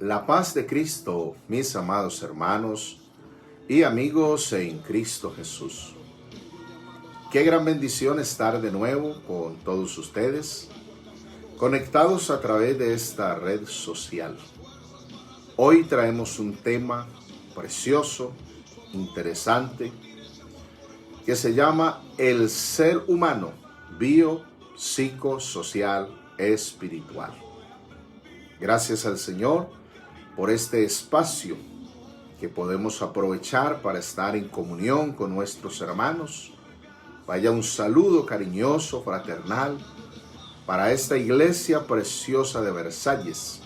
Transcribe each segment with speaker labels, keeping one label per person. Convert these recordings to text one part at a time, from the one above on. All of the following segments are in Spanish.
Speaker 1: La paz de Cristo, mis amados hermanos y amigos en Cristo Jesús. Qué gran bendición estar de nuevo con todos ustedes, conectados a través de esta red social. Hoy traemos un tema precioso, interesante, que se llama el ser humano, biopsicosocial, espiritual. Gracias al Señor por este espacio que podemos aprovechar para estar en comunión con nuestros hermanos. Vaya un saludo cariñoso, fraternal, para esta iglesia preciosa de Versalles,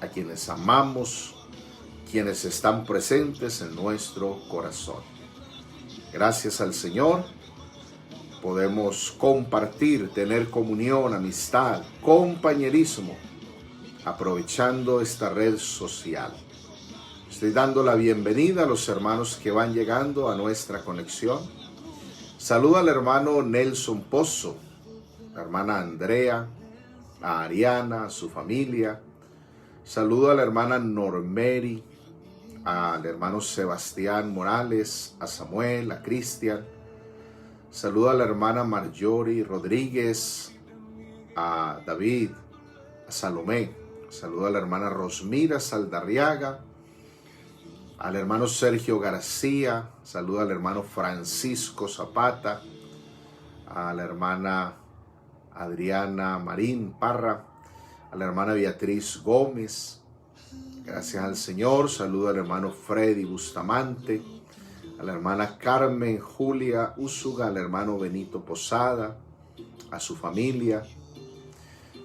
Speaker 1: a quienes amamos, quienes están presentes en nuestro corazón. Gracias al Señor, podemos compartir, tener comunión, amistad, compañerismo, aprovechando esta red social. Estoy dando la bienvenida a los hermanos que van llegando a nuestra conexión. Saludo al hermano Nelson Pozo, la hermana Andrea, a Ariana, a su familia. Saludo a la hermana Normeri, al hermano Sebastián Morales, a Samuel, a Cristian. Saludo a la hermana Marjorie Rodríguez, a David, a Salomé. Saludo a la hermana Rosmira Saldarriaga, al hermano Sergio García. Saludo al hermano Francisco Zapata, a la hermana Adriana Marín Parra, a la hermana Beatriz Gómez. Gracias al Señor. Saludo al hermano Freddy Bustamante, a la hermana Carmen Julia Úsuga, al hermano Benito Posada, a su familia.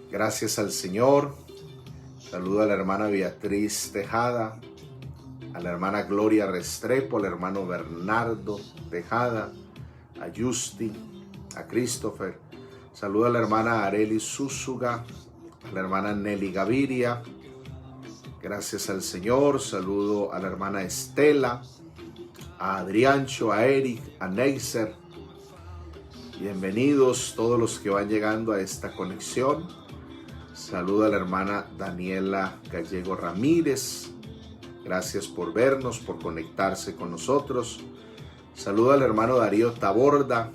Speaker 1: Gracias al Señor. Saludo a la hermana Beatriz Tejada, a la hermana Gloria Restrepo, al hermano Bernardo Tejada, a Justi, a Christopher. Saludo a la hermana Areli Súsuga, a la hermana Nelly Gaviria. Gracias al Señor. Saludo a la hermana Estela, a Adriancho, a Eric, a Neiser. Bienvenidos todos los que van llegando a esta conexión. Saludo a la hermana Daniela Gallego Ramírez. Gracias por vernos, por conectarse con nosotros. Saludo al hermano Darío Taborda,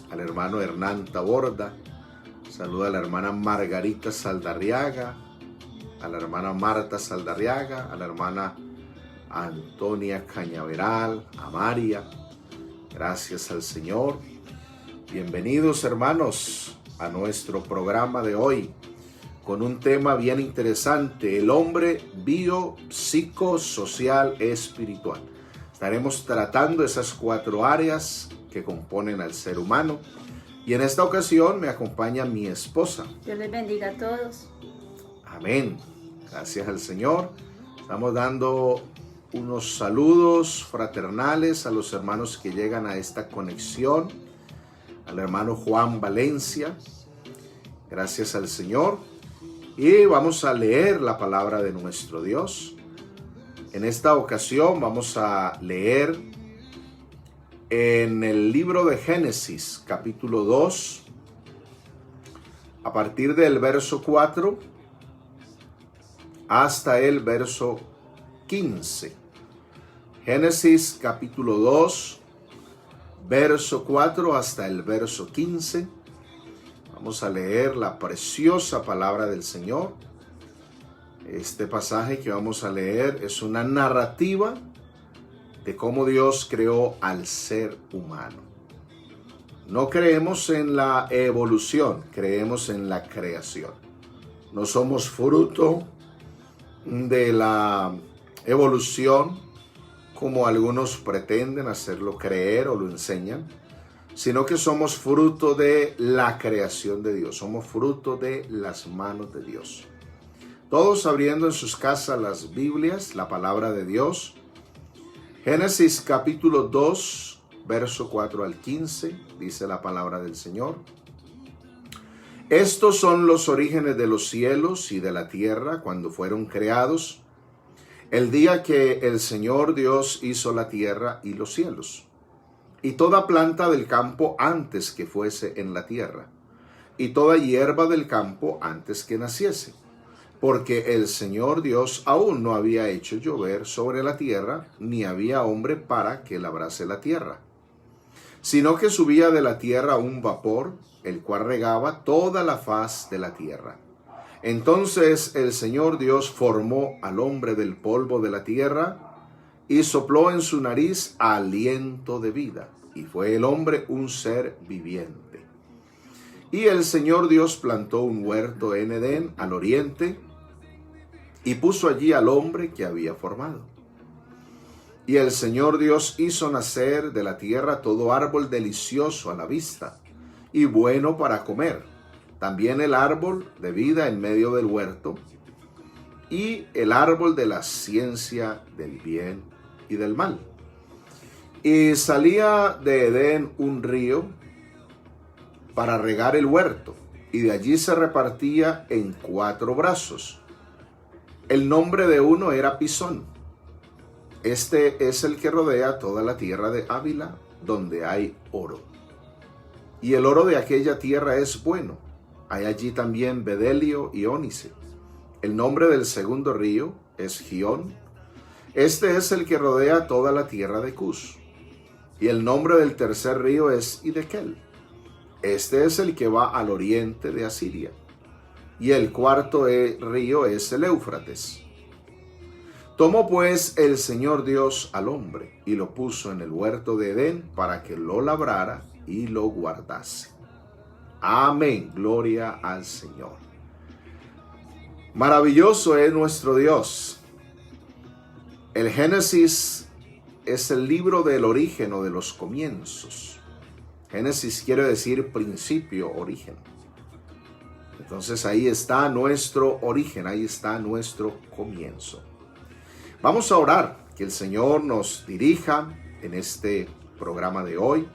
Speaker 1: al hermano Hernán Taborda. Saludo a la hermana Margarita Saldarriaga, a la hermana Marta Saldarriaga, a la hermana Antonia Cañaveral, a María. Gracias al Señor. Bienvenidos, hermanos, a nuestro programa de hoy, con un tema bien interesante: el hombre biopsicosocial espiritual. Estaremos tratando esas 4 áreas que componen al ser humano. Y en esta ocasión me acompaña mi esposa.
Speaker 2: Dios les bendiga a todos.
Speaker 1: Amén. Gracias al Señor. Estamos dando unos saludos fraternales a los hermanos que llegan a esta conexión. Al hermano Juan Valencia. Gracias al Señor. Y vamos a leer la palabra de nuestro Dios. En esta ocasión vamos a leer en el libro de Génesis, capítulo 2, a partir del verso 4 hasta el verso 15. Génesis, capítulo 2, verso 4 hasta el verso 15. Vamos a leer la preciosa palabra del Señor. Este pasaje que vamos a leer es una narrativa de cómo Dios creó al ser humano. No creemos en la evolución, creemos en la creación. No somos fruto de la evolución como algunos pretenden hacerlo creer o lo enseñan, sino que somos fruto de la creación de Dios, somos fruto de las manos de Dios. Todos abriendo en sus casas las Biblias, la palabra de Dios. Génesis capítulo 2, verso 4 al 15, dice la palabra del Señor. Estos son los orígenes de los cielos y de la tierra cuando fueron creados, el día que el Señor Dios hizo la tierra y los cielos, y toda planta del campo antes que fuese en la tierra, y toda hierba del campo antes que naciese, porque el Señor Dios aún no había hecho llover sobre la tierra, ni había hombre para que labrase la tierra, sino que subía de la tierra un vapor, el cual regaba toda la faz de la tierra. Entonces el Señor Dios formó al hombre del polvo de la tierra y sopló en su nariz aliento de vida, y fue el hombre un ser viviente. Y el Señor Dios plantó un huerto en Edén al oriente y puso allí al hombre que había formado. Y el Señor Dios hizo nacer de la tierra todo árbol delicioso a la vista y bueno para comer, también el árbol de vida en medio del huerto y el árbol de la ciencia del bien y del mal. Y salía de Edén un río para regar el huerto, y de allí se repartía en 4 brazos. El nombre de uno era Pisón. Este es el que rodea toda la tierra de Ávila, donde hay oro. Y el oro de aquella tierra es bueno. Hay allí también bedelio y ónice. El nombre del segundo río es Gión. Este es el que rodea toda la tierra de Cus. Y el nombre del tercer río es Hidekel. Este es el que va al oriente de Asiria. Y el cuarto río es el Éufrates. Tomó pues el Señor Dios al hombre y lo puso en el huerto de Edén para que lo labrara y lo guardase. Amén. Gloria al Señor. Maravilloso es nuestro Dios. El Génesis es el libro del origen o de los comienzos. Génesis quiere decir principio, origen. Entonces ahí está nuestro origen, ahí está nuestro comienzo. Vamos a orar, que el Señor nos dirija en este programa de hoy,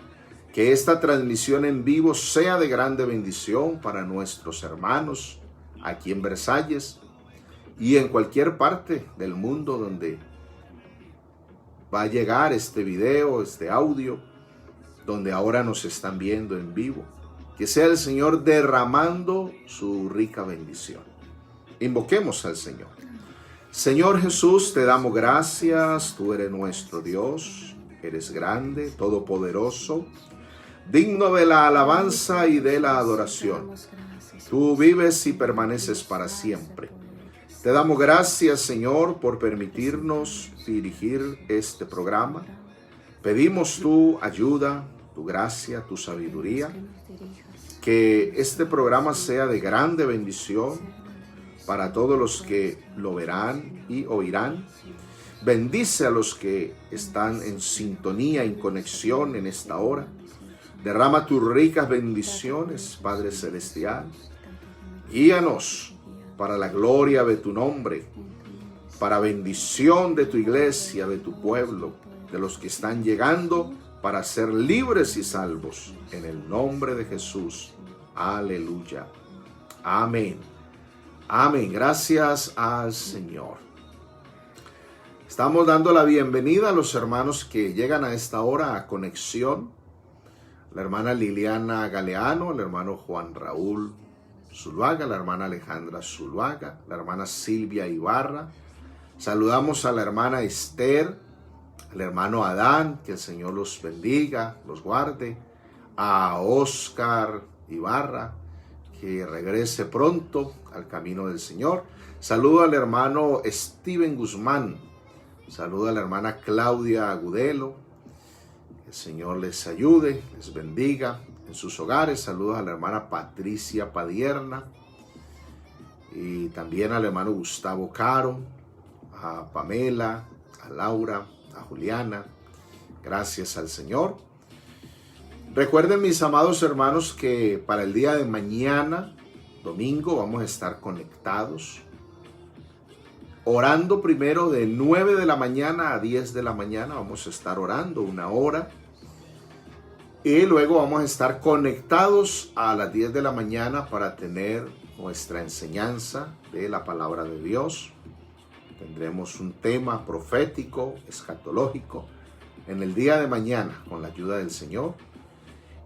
Speaker 1: que esta transmisión en vivo sea de grande bendición para nuestros hermanos aquí en Versalles y en cualquier parte del mundo donde va a llegar este video, este audio, donde ahora nos están viendo en vivo. Que sea el Señor derramando su rica bendición. Invoquemos al Señor. Señor Jesús, te damos gracias. Tú eres nuestro Dios. Eres grande, todopoderoso, digno de la alabanza y de la adoración. Tú vives y permaneces para siempre. Te damos gracias, Señor, por permitirnos dirigir este programa. Pedimos tu ayuda, tu gracia, tu sabiduría. Que este programa sea de grande bendición para todos los que lo verán y oirán. Bendice a los que están en sintonía, en conexión en esta hora. Derrama tus ricas bendiciones, Padre Celestial. Guíanos para la gloria de tu nombre, para bendición de tu iglesia, de tu pueblo, de los que están llegando para ser libres y salvos. En el nombre de Jesús. Aleluya. Amén. Amén. Gracias al Señor. Estamos dando la bienvenida a los hermanos que llegan a esta hora a conexión. La hermana Liliana Galeano, el hermano Juan Raúl Zuluaga, la hermana Alejandra Zuluaga, la hermana Silvia Ibarra. Saludamos a la hermana Esther, al hermano Adán, que el Señor los bendiga, los guarde. A Oscar Ibarra, que regrese pronto al camino del Señor. Saludo al hermano Steven Guzmán. Saludo a la hermana Claudia Agudelo. Que el Señor les ayude, les bendiga en sus hogares. Saludos a la hermana Patricia Padierna. Y también al hermano Gustavo Caro, a Pamela, a Laura, a Juliana. Gracias al Señor. Recuerden, mis amados hermanos, que para el día de mañana, domingo, vamos a estar conectados, orando primero de 9 de la mañana a 10 de la mañana. Vamos a estar orando 1 hora. Y luego vamos a estar conectados a las 10 de la mañana para tener nuestra enseñanza de la palabra de Dios. Tendremos un tema profético, escatológico, en el día de mañana, con la ayuda del Señor.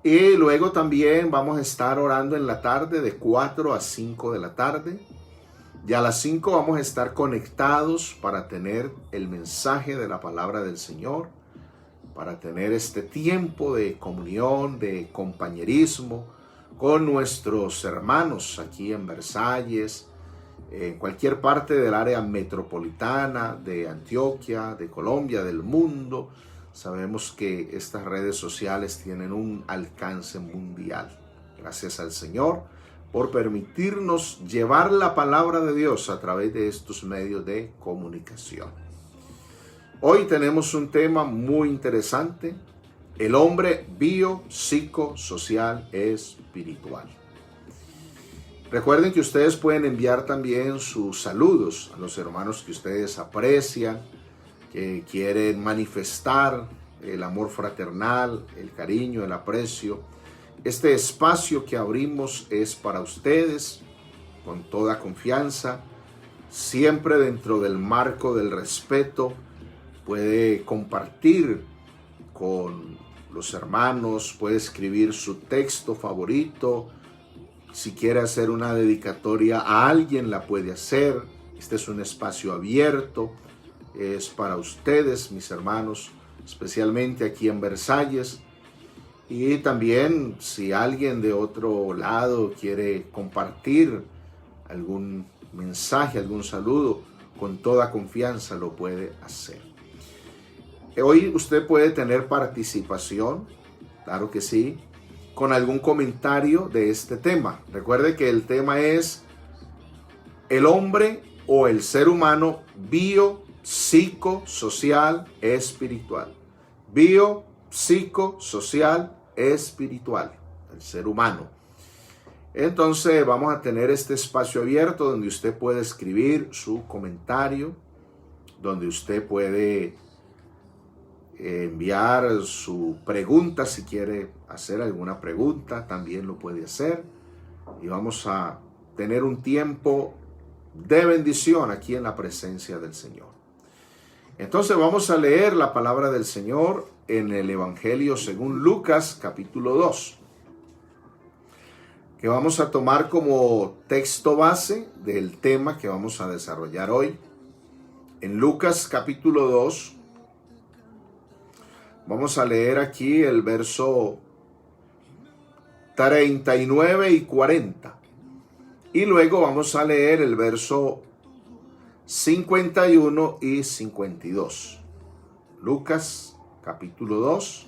Speaker 1: Y luego también vamos a estar orando en la tarde de 4 a 5 de la tarde. Y a las 5 vamos a estar conectados para tener el mensaje de la palabra del Señor, para tener este tiempo de comunión, de compañerismo con nuestros hermanos aquí en Versalles, en cualquier parte del área metropolitana, de Antioquia, de Colombia, del mundo. Sabemos que estas redes sociales tienen un alcance mundial. Gracias al Señor por permitirnos llevar la palabra de Dios a través de estos medios de comunicación. Hoy tenemos un tema muy interesante: el hombre biopsicosocial espiritual. Recuerden que ustedes pueden enviar también sus saludos a los hermanos que ustedes aprecian, que quieren manifestar el amor fraternal, el cariño, el aprecio. Este espacio que abrimos es para ustedes con toda confianza, siempre dentro del marco del respeto. Puede compartir con los hermanos, puede escribir su texto favorito. Si quiere hacer una dedicatoria a alguien, la puede hacer. Este es un espacio abierto, es para ustedes, mis hermanos, especialmente aquí en Versalles. Y también si alguien de otro lado quiere compartir algún mensaje, algún saludo, con toda confianza lo puede hacer. Hoy usted puede tener participación, claro que sí, con algún comentario de este tema. Recuerde que el tema es el hombre o el ser humano biopsicosocial espiritual. Biopsicosocial espiritual, el ser humano. Entonces vamos a tener este espacio abierto donde usted puede escribir su comentario, donde usted puede enviar su pregunta. Si quiere hacer alguna pregunta, también lo puede hacer. Y vamos a tener un tiempo de bendición aquí en la presencia del Señor. Entonces vamos a leer la palabra del Señor en el Evangelio según Lucas, capítulo 2, que vamos a tomar como texto base del tema que vamos a desarrollar hoy. En Lucas, capítulo 2, vamos a leer aquí el verso 39 y 40. Y luego vamos a leer el verso 51 y 52. Lucas, capítulo 2,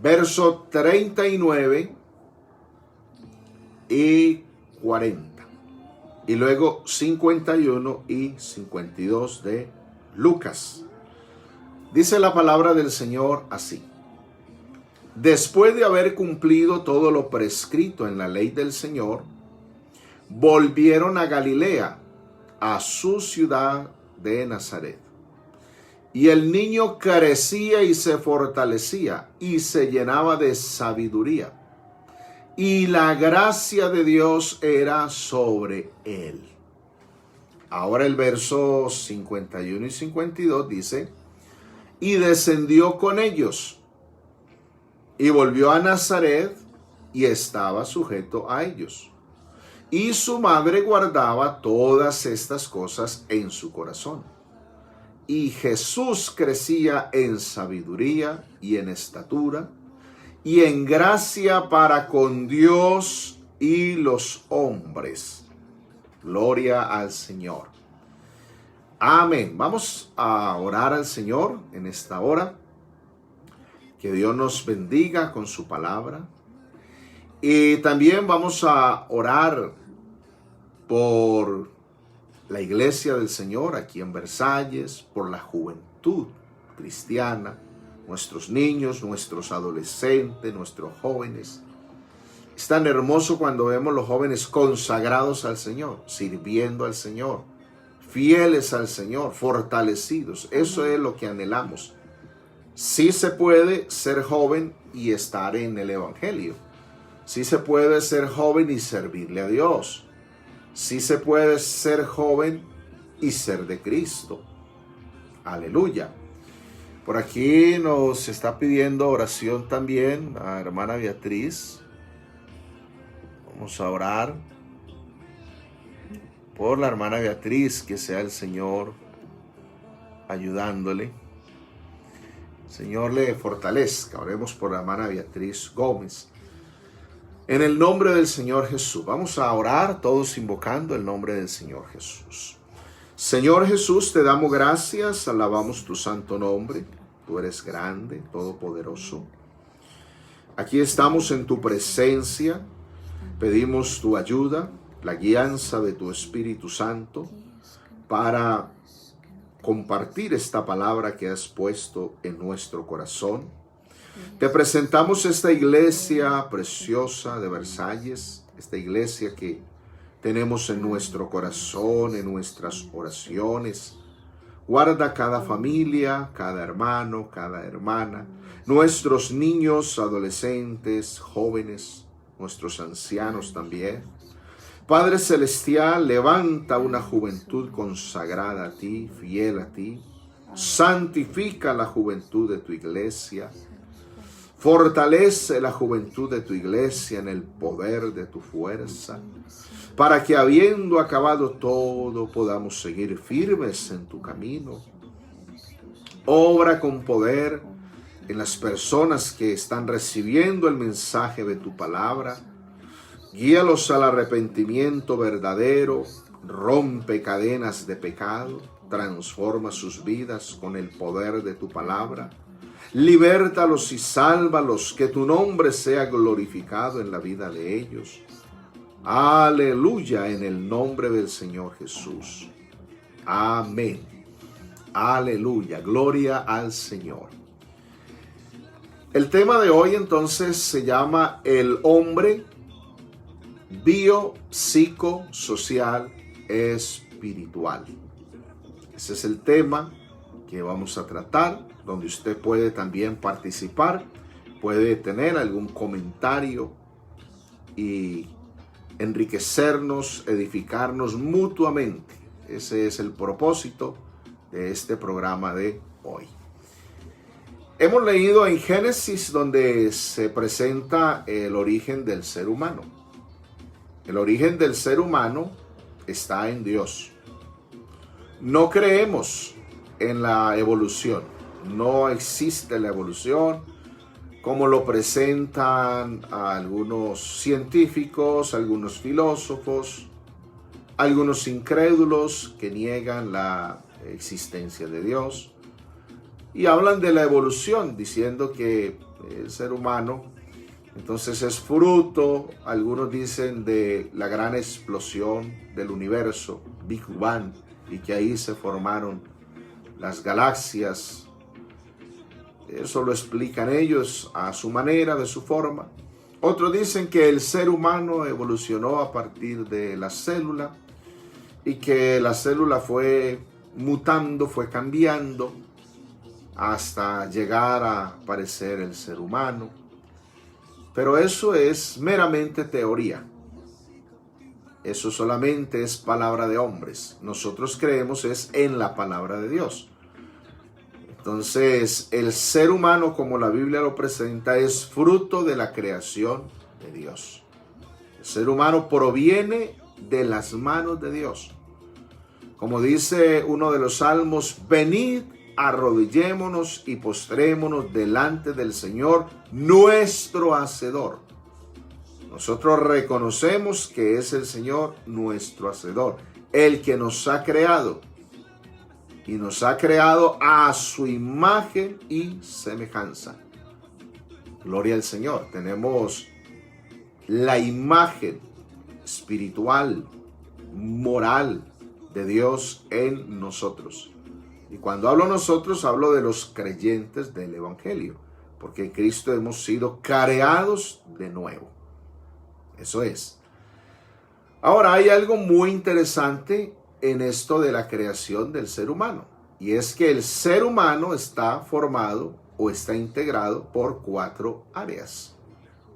Speaker 1: verso 39 y 40. Y luego 51 y 52 de Lucas. Dice la palabra del Señor así: después de haber cumplido todo lo prescrito en la ley del Señor, volvieron a Galilea, a su ciudad de Nazaret. Y el niño crecía y se fortalecía y se llenaba de sabiduría, y la gracia de Dios era sobre él. Ahora el verso 51 y 52 dice: y descendió con ellos, y volvió a Nazaret, y estaba sujeto a ellos. Y su madre guardaba todas estas cosas en su corazón. Y Jesús crecía en sabiduría y en estatura y en gracia para con Dios y los hombres. Gloria al Señor. Amén. Vamos a orar al Señor en esta hora. Que Dios nos bendiga con su palabra. Y también vamos a orar por la iglesia del Señor aquí en Versalles, por la juventud cristiana, nuestros niños, nuestros adolescentes, nuestros jóvenes. Es tan hermoso cuando vemos los jóvenes consagrados al Señor, sirviendo al Señor, fieles al Señor, fortalecidos. Eso es lo que anhelamos. Sí se puede ser joven y estar en el Evangelio. Sí se puede ser joven y servirle a Dios. Sí se puede ser joven y ser de Cristo. Aleluya. Por aquí nos está pidiendo oración también la hermana Beatriz. Vamos a orar por la hermana Beatriz, que sea el Señor ayudándole. Señor le fortalezca. Oremos por la hermana Beatriz Gómez. En el nombre del Señor Jesús. Vamos a orar todos invocando el nombre del Señor Jesús. Señor Jesús, te damos gracias, alabamos tu santo nombre. Tú eres grande, todopoderoso. Aquí estamos en tu presencia. Pedimos tu ayuda, la guianza de tu Espíritu Santo para compartir esta palabra que has puesto en nuestro corazón. Te presentamos esta iglesia preciosa de Versalles, esta iglesia que tenemos en nuestro corazón, en nuestras oraciones. Guarda cada familia, cada hermano, cada hermana, nuestros niños, adolescentes, jóvenes, nuestros ancianos también. Padre Celestial, levanta una juventud consagrada a ti, fiel a ti. Santifica la juventud de tu iglesia. Fortalece la juventud de tu iglesia en el poder de tu fuerza, para que habiendo acabado todo podamos seguir firmes en tu camino. Obra con poder en las personas que están recibiendo el mensaje de tu palabra. Guíalos al arrepentimiento verdadero, rompe cadenas de pecado, transforma sus vidas con el poder de tu palabra. Libértalos y sálvalos, que tu nombre sea glorificado en la vida de ellos. Aleluya, en el nombre del Señor Jesús. Amén. Aleluya, gloria al Señor. El tema de hoy entonces se llama el hombre biopsicosocial espiritual. Ese es el tema que vamos a tratar, donde usted puede también participar, puede tener algún comentario y enriquecernos, edificarnos mutuamente. Ese es el propósito de este programa de hoy. Hemos leído en Génesis, donde se presenta el origen del ser humano. El origen del ser humano está en Dios. No creemos en la evolución. No existe la evolución como lo presentan algunos científicos, algunos filósofos, algunos incrédulos que niegan la existencia de Dios y hablan de la evolución, diciendo que el ser humano entonces es fruto, algunos dicen, de la gran explosión del universo, Big Bang, y que ahí se formaron las galaxias. Eso lo explican ellos a su manera, de su forma. Otros dicen que el ser humano evolucionó a partir de la célula y que la célula fue mutando, fue cambiando hasta llegar a parecer el ser humano. Pero eso es meramente teoría. Eso solamente es palabra de hombres. Nosotros creemos es en la palabra de Dios. Entonces, el ser humano, como la Biblia lo presenta, es fruto de la creación de Dios. El ser humano proviene de las manos de Dios. Como dice uno de los salmos, venid, arrodillémonos y postrémonos delante del Señor, nuestro Hacedor. Nosotros reconocemos que es el Señor nuestro Hacedor, el que nos ha creado. Y nos ha creado a su imagen y semejanza. Gloria al Señor. Tenemos la imagen espiritual, moral de Dios en nosotros. Y cuando hablo nosotros, hablo de los creyentes del Evangelio, porque en Cristo hemos sido creados de nuevo. Eso es. Ahora, hay algo muy interesante en esto de la creación del ser humano, y es que el ser humano está formado o está integrado por 4 áreas.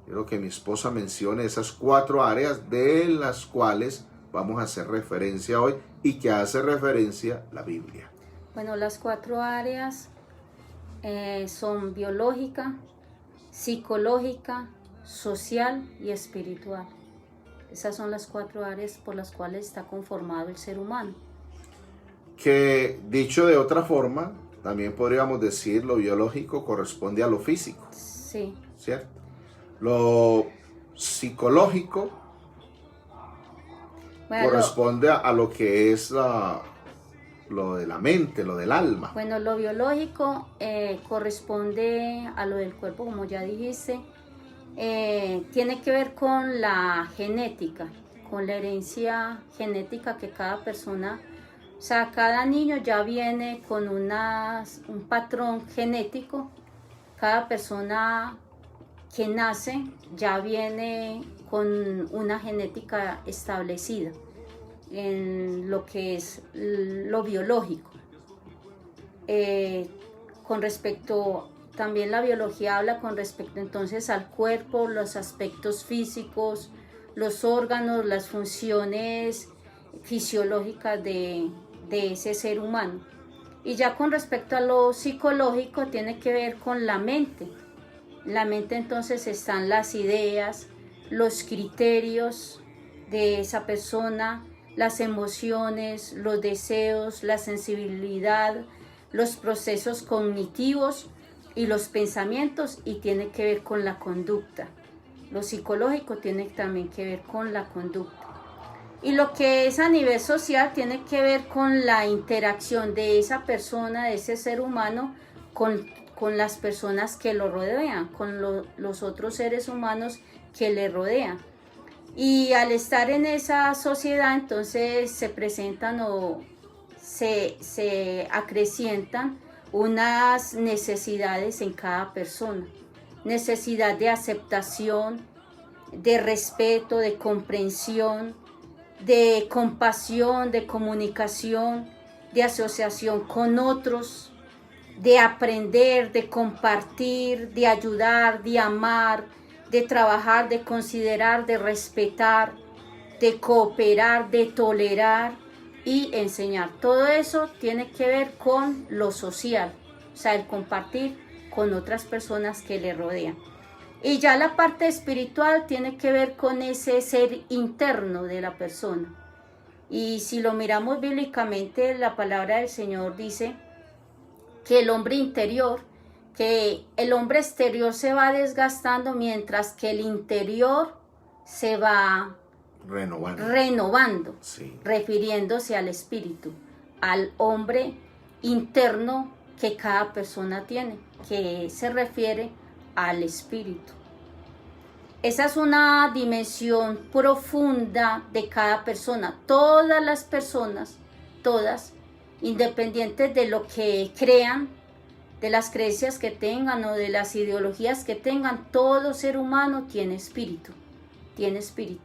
Speaker 1: Quiero que mi esposa mencione esas 4 áreas de las cuales vamos a hacer referencia hoy y que hace referencia la Biblia.
Speaker 2: Bueno, las 4 áreas son biológica, psicológica, social y espiritual. Esas son las 4 áreas por las cuales está conformado el ser humano.
Speaker 1: Que dicho de otra forma, también podríamos decir lo biológico corresponde a lo físico.
Speaker 2: Sí.
Speaker 1: ¿Cierto? Lo psicológico corresponde a lo que es lo de la mente, lo del alma.
Speaker 2: Bueno, lo biológico corresponde a lo del cuerpo, como ya dijiste. Tiene que ver con la genética, con la herencia genética que cada persona, o sea, cada niño ya viene con un patrón genético. Cada persona que nace ya viene con una genética establecida en lo que es lo biológico. Con respecto, también la biología habla con respecto entonces al cuerpo, los aspectos físicos, los órganos, las funciones fisiológicas de ese ser humano. Y ya con respecto a lo psicológico tiene que ver con la mente. La mente entonces están las ideas, los criterios de esa persona, las emociones, los deseos, la sensibilidad, los procesos cognitivos y los pensamientos, y tiene que ver con la conducta. Lo psicológico tiene también que ver con la conducta. Y lo que es a nivel social tiene que ver con la interacción de esa persona, de ese ser humano, con las personas que lo rodean, con los otros seres humanos que le rodean. Y al estar en esa sociedad, entonces se presentan o se acrecientan unas necesidades en cada persona. Necesidad de aceptación, de respeto, de comprensión, de compasión, de comunicación, de asociación con otros, de aprender, de compartir, de ayudar, de amar, de trabajar, de considerar, de respetar, de cooperar, de tolerar y enseñar. Todo eso tiene que ver con lo social, o sea, el compartir con otras personas que le rodean. Y ya la parte espiritual tiene que ver con ese ser interno de la persona. Y si lo miramos bíblicamente, la palabra del Señor dice que el hombre interior, que el hombre exterior se va desgastando mientras que el interior se va renovando,
Speaker 1: sí,
Speaker 2: refiriéndose al espíritu, al hombre interno que cada persona tiene, que se refiere al espíritu. Esa es una dimensión profunda de cada persona. Todas las personas, todas, independientes de lo que crean, de las creencias que tengan o de las ideologías que tengan, todo ser humano tiene espíritu, tiene espíritu.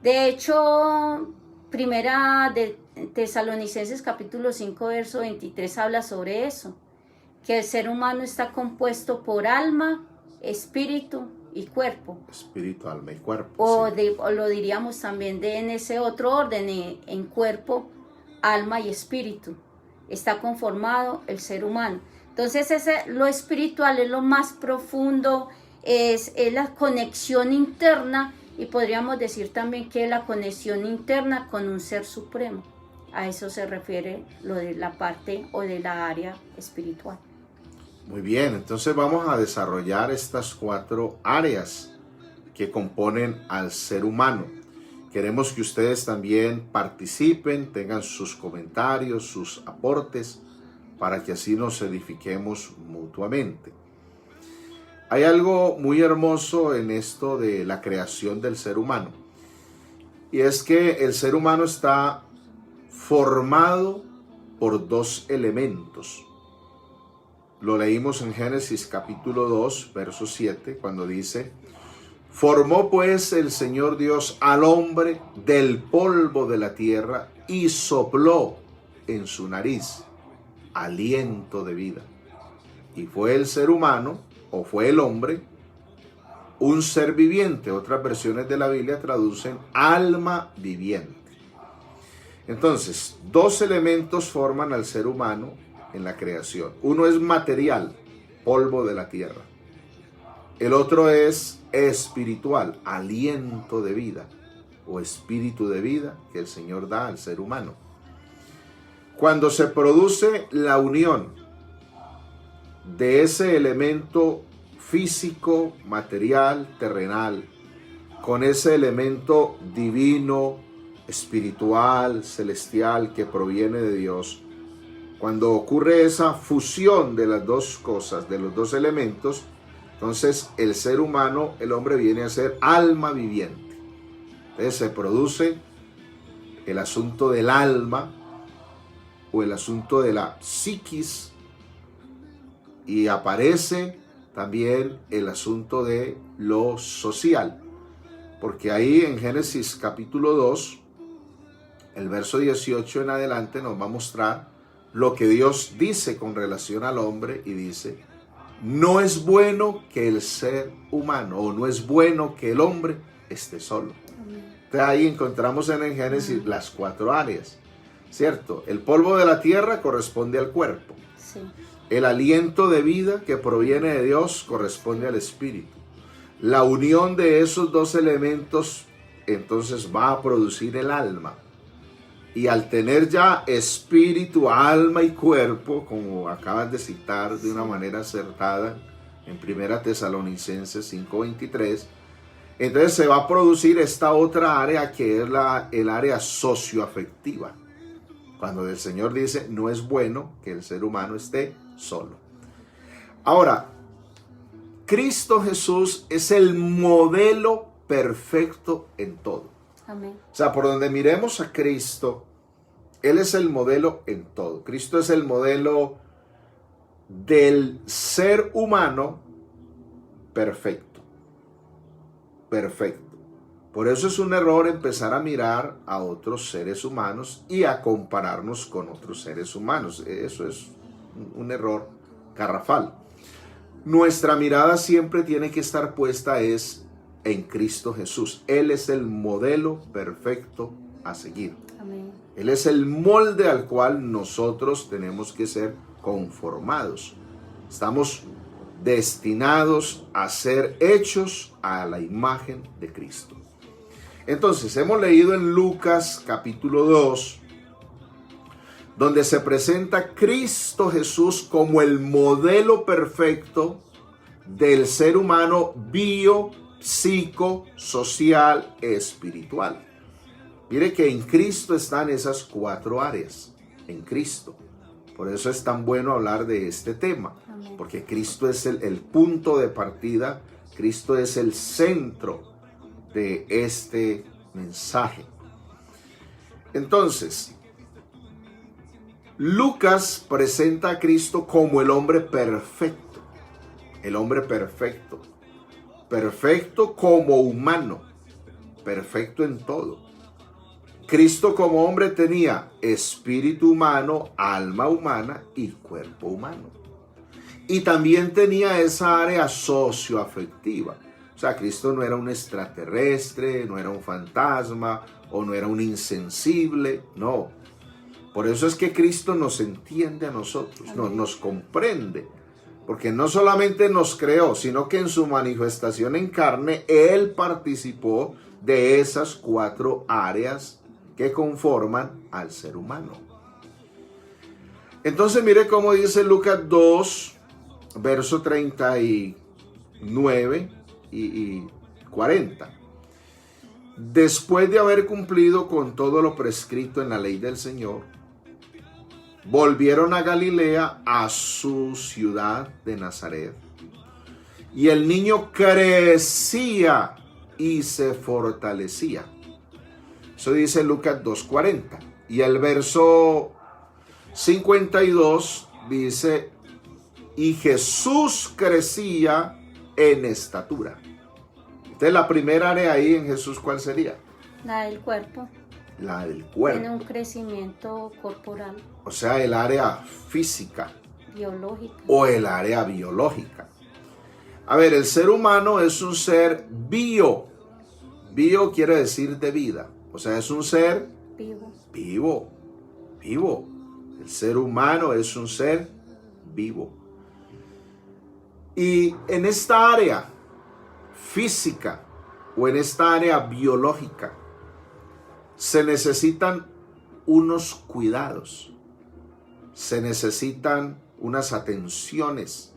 Speaker 2: De hecho, primera de Tesalonicenses capítulo 5, verso 23 habla sobre eso, que el ser humano está compuesto por alma, espíritu y cuerpo.
Speaker 1: Espíritu, alma y cuerpo.
Speaker 2: O lo diríamos también en ese otro orden, en cuerpo, alma y espíritu. Está conformado el ser humano. Entonces lo espiritual es lo más profundo, es la conexión interna, y podríamos decir también que es la conexión interna con un ser supremo. A eso se refiere lo de la parte o de la área espiritual.
Speaker 1: Muy bien, entonces vamos a desarrollar estas 4 áreas que componen al ser humano. Queremos que ustedes también participen, tengan sus comentarios, sus aportes, para que así nos edifiquemos mutuamente. Hay algo muy hermoso en esto de la creación del ser humano, y es que el ser humano está formado por 2 elementos. Lo leímos en Génesis capítulo 2, verso 7, cuando dice: formó pues el Señor Dios al hombre del polvo de la tierra y sopló en su nariz aliento de vida. Y fue el ser humano, o fue el hombre, un ser viviente. Otras versiones de la Biblia traducen alma viviente. Entonces, 2 elementos forman al ser humano en la creación. Uno es material, polvo de la tierra. El otro es espiritual, aliento de vida. o espíritu de vida que el Señor da al ser humano. Cuando se produce la unión de ese elemento físico, material, terrenal, con ese elemento divino, espiritual, celestial que proviene de Dios, cuando ocurre esa fusión de las dos cosas, de los dos elementos, entonces el ser humano, el hombre, viene a ser alma viviente. Entonces se produce el asunto del alma o el asunto de la psiquis, y aparece también el asunto de lo social. Porque ahí en Génesis capítulo 2, el verso 18 en adelante nos va a mostrar lo que Dios dice con relación al hombre, y dice: no es bueno que el ser humano, o no es bueno que el hombre esté solo. Entonces ahí encontramos en el Génesis las 4 áreas, ¿cierto? El polvo de la tierra corresponde al cuerpo.
Speaker 2: Sí.
Speaker 1: El aliento de vida que proviene de Dios corresponde al espíritu. La unión de esos dos elementos entonces va a producir el alma. Y al tener ya espíritu, alma y cuerpo, como acabas de citar de una manera acertada en 1 Tesalonicenses 5:23, entonces se va a producir esta otra área que es el área socioafectiva. Cuando el Señor dice: no es bueno que el ser humano esté solo. Ahora, Cristo Jesús es el modelo perfecto en todo.
Speaker 2: Amén.
Speaker 1: O sea, por donde miremos a Cristo, Él es el modelo en todo. Cristo es el modelo del ser humano perfecto. Perfecto. Por eso es un error empezar a mirar a otros seres humanos y a compararnos con otros seres humanos. Eso es un error garrafal. Nuestra mirada siempre tiene que estar puesta en Cristo Jesús. Él es el modelo perfecto a seguir.
Speaker 2: Amén.
Speaker 1: Él es el molde al cual nosotros tenemos que ser conformados. Estamos destinados a ser hechos a la imagen de Cristo. Entonces, hemos leído en Lucas capítulo 2, donde se presenta Cristo Jesús como el modelo perfecto del ser humano bio, psico, social, espiritual. Mire que en Cristo están esas 4 áreas, en Cristo. Por eso es tan bueno hablar de este tema, porque Cristo es el punto de partida, Cristo es el centro de este mensaje. Entonces, Lucas presenta a Cristo como el hombre perfecto, perfecto como humano, perfecto en todo. Cristo como hombre tenía espíritu humano, alma humana y cuerpo humano. Y también tenía esa área socioafectiva. O sea, Cristo no era un extraterrestre, no era un fantasma o no era un insensible, no. Por eso es que Cristo nos entiende a nosotros, nos comprende. Porque no solamente nos creó, sino que en su manifestación en carne, Él participó de esas 4 áreas que conforman al ser humano. Entonces mire cómo dice Lucas 2, verso 39 y 40. Después de haber cumplido con todo lo prescrito en la ley del Señor, volvieron a Galilea, a su ciudad de Nazaret. Y el niño crecía y se fortalecía. Eso dice Lucas 2:40. Y el verso 52 dice: y Jesús crecía en estatura. Entonces la primera área ahí en Jesús, ¿cuál sería?
Speaker 2: La del cuerpo.
Speaker 1: La del cuerpo.
Speaker 2: Tiene un crecimiento corporal.
Speaker 1: O sea, el área física.
Speaker 2: Biológica.
Speaker 1: O el área biológica. A ver, el ser humano es un ser bio. Bio quiere decir de vida. O sea, es un ser vivo. El ser humano es un ser vivo. Y en esta área física o en esta área biológica, Se necesitan unos cuidados, se necesitan unas atenciones,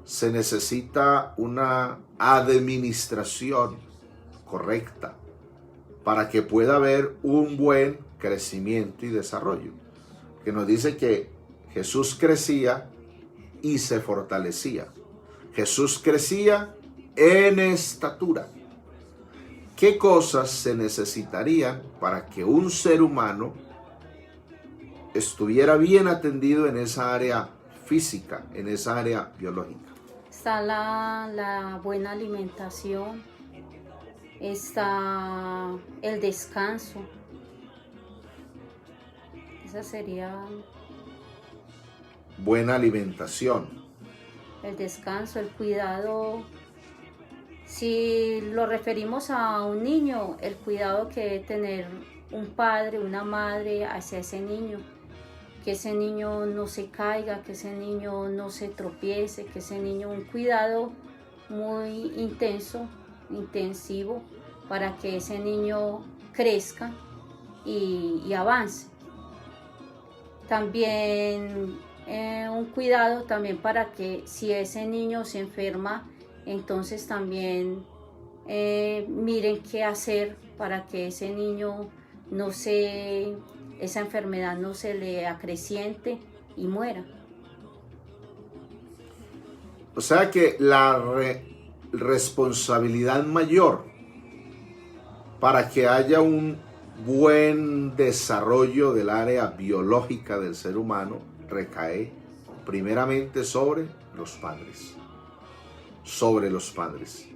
Speaker 1: se necesita una administración correcta para que pueda haber un buen crecimiento y desarrollo. Que nos dice que Jesús crecía y se fortalecía. Jesús crecía en estatura. ¿Qué cosas se necesitarían para que un ser humano estuviera bien atendido en esa área física, en esa área biológica?
Speaker 2: Está la buena alimentación, está el descanso. Esa sería
Speaker 1: Buena alimentación.
Speaker 2: el descanso, el cuidado. Si lo referimos a un niño, el cuidado que debe tener un padre, una madre hacia ese niño, que ese niño no se caiga, que ese niño no se tropiece, que ese niño, un cuidado muy intensivo, para que ese niño crezca y avance. También un cuidado también para que si ese niño se enferma, entonces también miren qué hacer para que ese niño esa enfermedad no se le acreciente y muera.
Speaker 1: O sea que la responsabilidad mayor para que haya un buen desarrollo del área biológica del ser humano recae primeramente sobre los padres. Sobre los padres.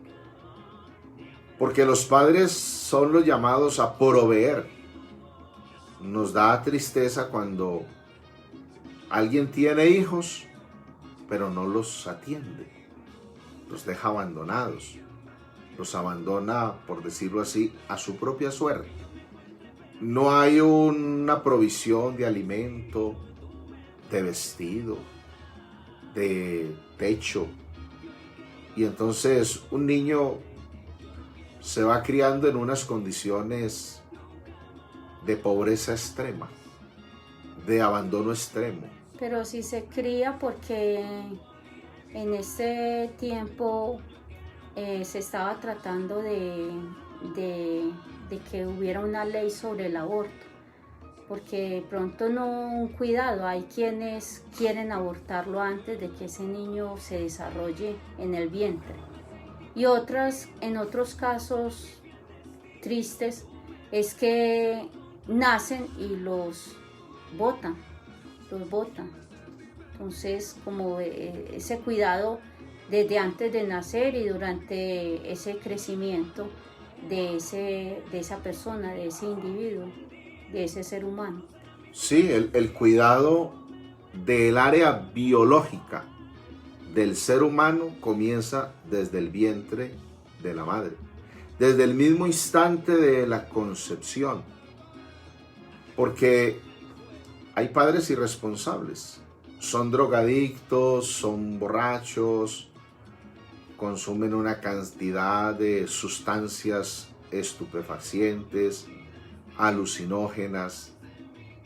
Speaker 1: Porque los padres son los llamados a proveer. Nos da tristeza cuando alguien tiene hijos, pero no los atiende. Los deja abandonados. Los abandona, por decirlo así, a su propia suerte. No hay una provisión de alimento, de vestido, de techo. Y entonces un niño se va criando en unas condiciones de pobreza extrema, de abandono extremo.
Speaker 2: Pero si se cría porque en ese tiempo se estaba tratando de que hubiera una ley sobre el aborto, porque de pronto no un cuidado, hay quienes quieren abortarlo antes de que ese niño se desarrolle en el vientre. Y en otros casos tristes es que nacen y los botan. Entonces, como ese cuidado desde antes de nacer y durante ese crecimiento de esa persona, de ese individuo, de ese ser humano.
Speaker 1: Sí, el cuidado del área biológica del ser humano comienza desde el vientre de la madre, desde el mismo instante de la concepción, porque hay padres irresponsables, son drogadictos, son borrachos, consumen una cantidad de sustancias estupefacientes, alucinógenas,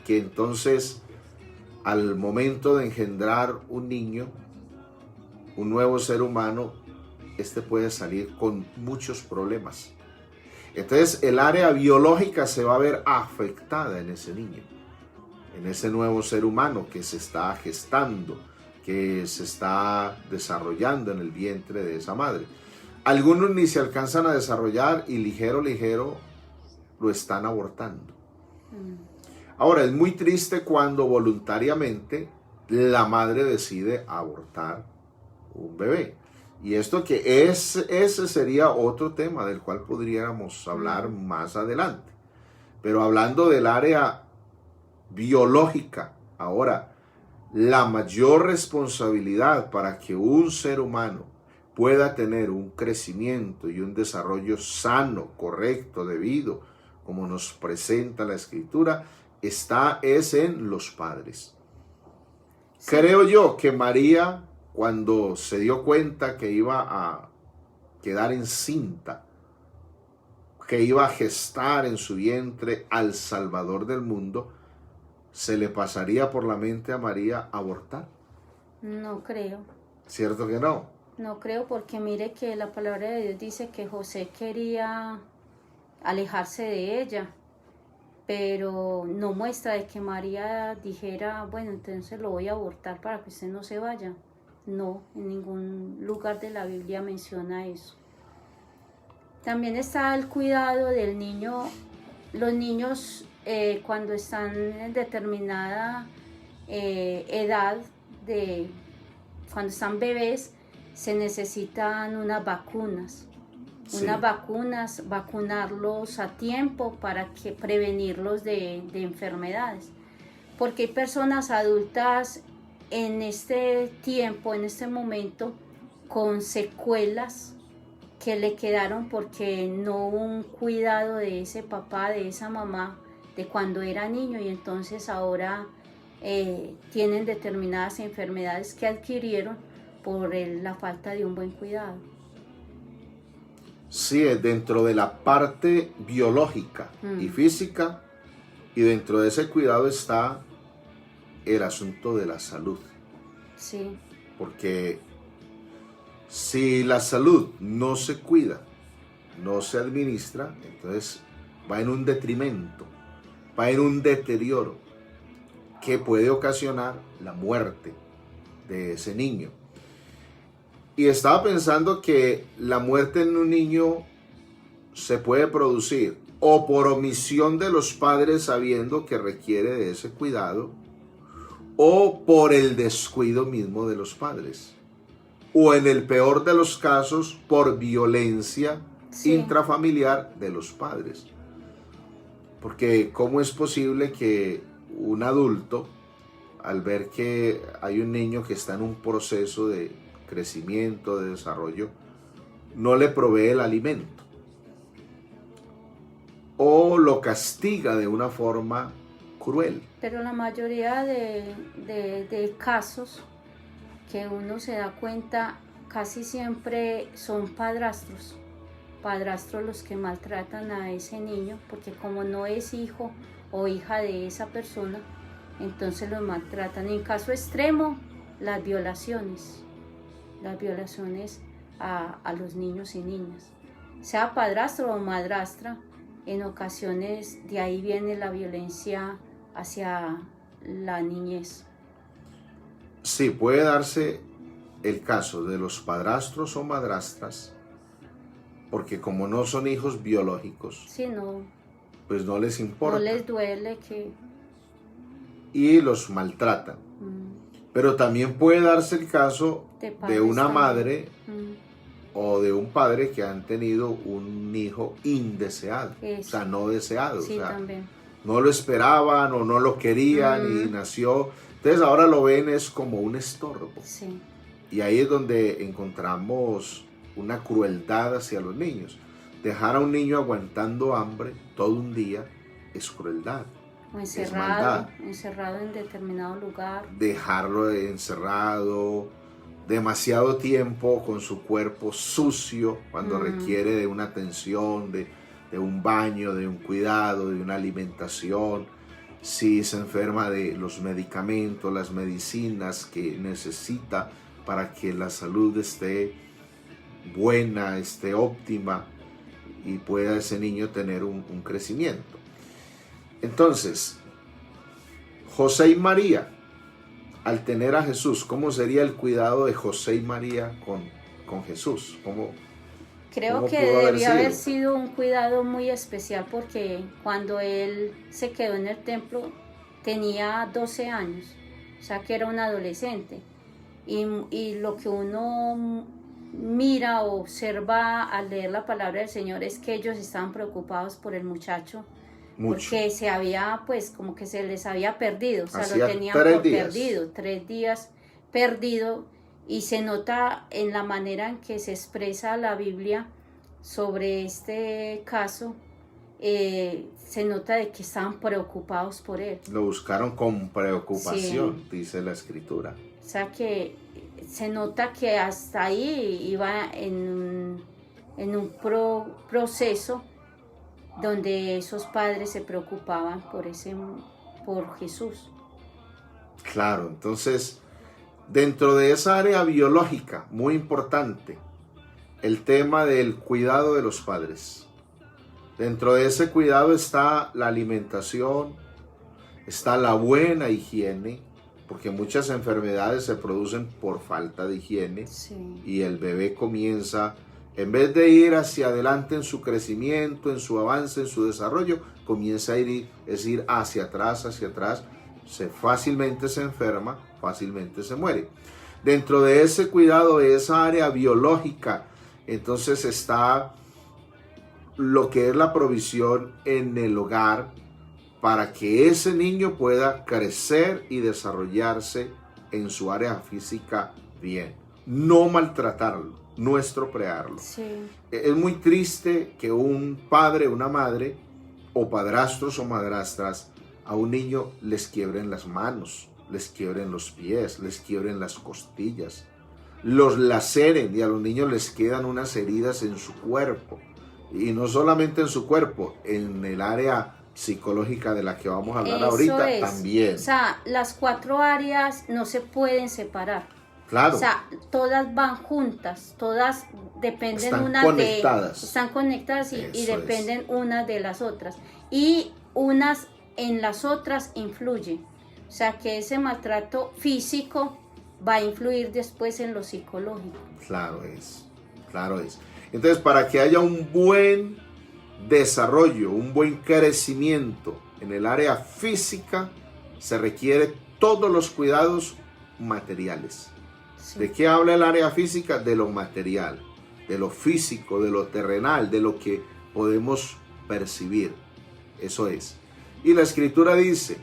Speaker 1: que entonces al momento de engendrar un niño, un nuevo ser humano, este puede salir con muchos problemas. Entonces el área biológica se va a ver afectada en ese niño, en ese nuevo ser humano que se está gestando, que se está desarrollando en el vientre de esa madre. Algunos ni se alcanzan a desarrollar y ligero lo están abortando. Ahora, es muy triste cuando voluntariamente la madre decide abortar un bebé. Y esto que ese sería otro tema del cual podríamos hablar más adelante. Pero hablando del área biológica, ahora, la mayor responsabilidad para que un ser humano pueda tener un crecimiento y un desarrollo sano, correcto, debido, como nos presenta la Escritura, es en los padres. Sí. Creo yo que María, cuando se dio cuenta que iba a quedar encinta, que iba a gestar en su vientre al Salvador del mundo, ¿se le pasaría por la mente a María abortar?
Speaker 2: No creo.
Speaker 1: ¿Cierto que no?
Speaker 2: No creo, porque mire que la palabra de Dios dice que José quería alejarse de ella, pero no muestra de que María dijera, bueno, entonces lo voy a abortar para que usted no se vaya. No, en ningún lugar de la Biblia menciona eso. También está el cuidado del niño. Los niños cuando están en determinada edad, cuando están bebés, se necesitan unas vacunas.
Speaker 1: Sí.
Speaker 2: Vacunarlos a tiempo para prevenirlos de enfermedades. Porque hay personas adultas en este tiempo, en este momento, con secuelas que le quedaron porque no hubo un cuidado de ese papá, de esa mamá, de cuando era niño, y entonces ahora tienen determinadas enfermedades que adquirieron por la falta de un buen cuidado.
Speaker 1: Sí, dentro de la parte biológica y física, y dentro de ese cuidado está el asunto de la salud.
Speaker 2: Sí.
Speaker 1: Porque si la salud no se cuida, no se administra, entonces va en un detrimento, va en un deterioro que puede ocasionar la muerte de ese niño. Y estaba pensando que la muerte en un niño se puede producir o por omisión de los padres sabiendo que requiere de ese cuidado, o por el descuido mismo de los padres, o en el peor de los casos por violencia intrafamiliar de los padres. Porque ¿cómo es posible que un adulto, al ver que hay un niño que está en un proceso de crecimiento, de desarrollo, no le provee el alimento o lo castiga de una forma cruel?
Speaker 2: Pero la mayoría de casos que uno se da cuenta, casi siempre son padrastros los que maltratan a ese niño, porque como no es hijo o hija de esa persona, entonces los maltratan. En caso extremo, las violaciones a los niños y niñas, sea padrastro o madrastra. En ocasiones de ahí viene la violencia hacia la niñez.
Speaker 1: Sí, puede darse el caso de los padrastros o madrastras, porque como no son hijos biológicos,
Speaker 2: Sí, no,
Speaker 1: pues no les importa.
Speaker 2: no les duele
Speaker 1: y los maltratan. Pero también puede darse el caso de una madre o de un padre que han tenido un hijo indeseado, o sea, no deseado.
Speaker 2: Sí,
Speaker 1: o sea,
Speaker 2: también.
Speaker 1: no lo esperaban o no lo querían y nació. Entonces ahora lo ven es como un estorbo.
Speaker 2: Sí.
Speaker 1: Y ahí es donde encontramos una crueldad hacia los niños. Dejar a un niño aguantando hambre todo un día es crueldad.
Speaker 2: O encerrado en determinado lugar.
Speaker 1: Dejarlo encerrado demasiado tiempo con su cuerpo sucio cuando requiere de una atención, de un baño, de un cuidado, de una alimentación. Si se enferma de los medicamentos, las medicinas que necesita para que la salud esté buena, esté óptima y pueda ese niño tener un crecimiento. Entonces, José y María, al tener a Jesús, ¿cómo sería el cuidado de José y María con Jesús?
Speaker 2: Creo que debía haber sido un cuidado muy especial, porque cuando él se quedó en el templo tenía 12 años, o sea que era un adolescente. Y lo que uno mira o observa al leer la palabra del Señor es que ellos estaban preocupados por el muchacho. Mucho. Porque se había, pues, como que se les había perdido, o sea, lo tenían por perdido, 3 días perdido, y se nota en la manera en que se expresa la Biblia sobre este caso, se nota de que estaban preocupados por él.
Speaker 1: Lo buscaron con preocupación, sí, dice la Escritura.
Speaker 2: O sea que se nota que hasta ahí iba en un proceso donde esos padres se preocupaban por Jesús.
Speaker 1: Claro, entonces, dentro de esa área biológica, muy importante, el tema del cuidado de los padres. Dentro de ese cuidado está la alimentación, está la buena higiene, porque muchas enfermedades se producen por falta de higiene.
Speaker 2: Sí.
Speaker 1: Y el bebé comienza, en vez de ir hacia adelante en su crecimiento, en su avance, en su desarrollo, comienza a ir hacia atrás, fácilmente se enferma, fácilmente se muere. Dentro de ese cuidado, de esa área biológica, entonces está lo que es la provisión en el hogar para que ese niño pueda crecer y desarrollarse en su área física bien. No maltratarlo, no estropearlo.
Speaker 2: Sí.
Speaker 1: Es muy triste que un padre, una madre, o padrastros o madrastras, a un niño les quiebren las manos, les quiebren los pies, les quiebren las costillas, los laceren, y a los niños les quedan unas heridas en su cuerpo. Y no solamente en su cuerpo, en el área psicológica de la que vamos a hablar
Speaker 2: Eso
Speaker 1: ahorita
Speaker 2: es.
Speaker 1: también.
Speaker 2: O sea, las 4 áreas no se pueden separar.
Speaker 1: Claro.
Speaker 2: O sea, todas van juntas, todas dependen
Speaker 1: están
Speaker 2: conectadas y dependen unas de las otras. Y unas en las otras influyen. O sea, que ese maltrato físico va a influir después en lo psicológico.
Speaker 1: Claro es. Entonces, para que haya un buen desarrollo, un buen crecimiento en el área física, se requiere todos los cuidados materiales. Sí. ¿De qué habla el área física? De lo material, de lo físico, de lo terrenal, de lo que podemos percibir. Eso es. Y la Escritura dice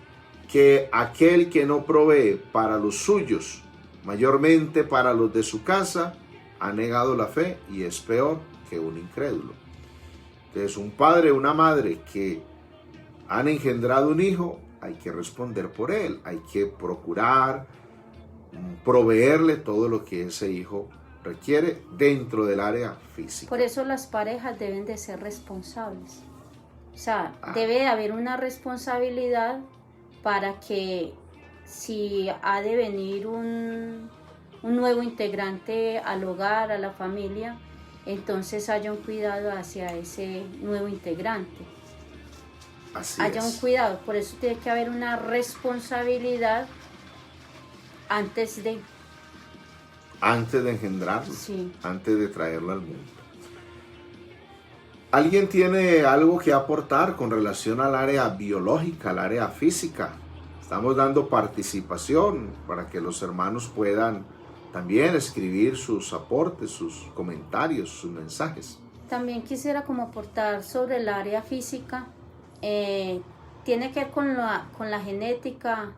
Speaker 1: que aquel que no provee para los suyos, mayormente para los de su casa, ha negado la fe y es peor que un incrédulo. Entonces, un padre, una madre que han engendrado un hijo, hay que responder por él, hay que procurar proveerle todo lo que ese hijo requiere dentro del área física.
Speaker 2: Por eso las parejas deben de ser responsables. O sea, debe haber una responsabilidad para que si ha de venir un nuevo integrante al hogar, a la familia, entonces haya un cuidado hacia ese nuevo integrante. Haya un cuidado, por eso tiene que haber una responsabilidad antes de
Speaker 1: engendrarlo,
Speaker 2: sí.
Speaker 1: Antes de traerlo al mundo. ¿Alguien tiene algo que aportar con relación al área biológica, al área física? Estamos dando participación para que los hermanos puedan también escribir sus aportes, sus comentarios, sus mensajes.
Speaker 2: También quisiera como aportar sobre el área física. Tiene que ver con la genética,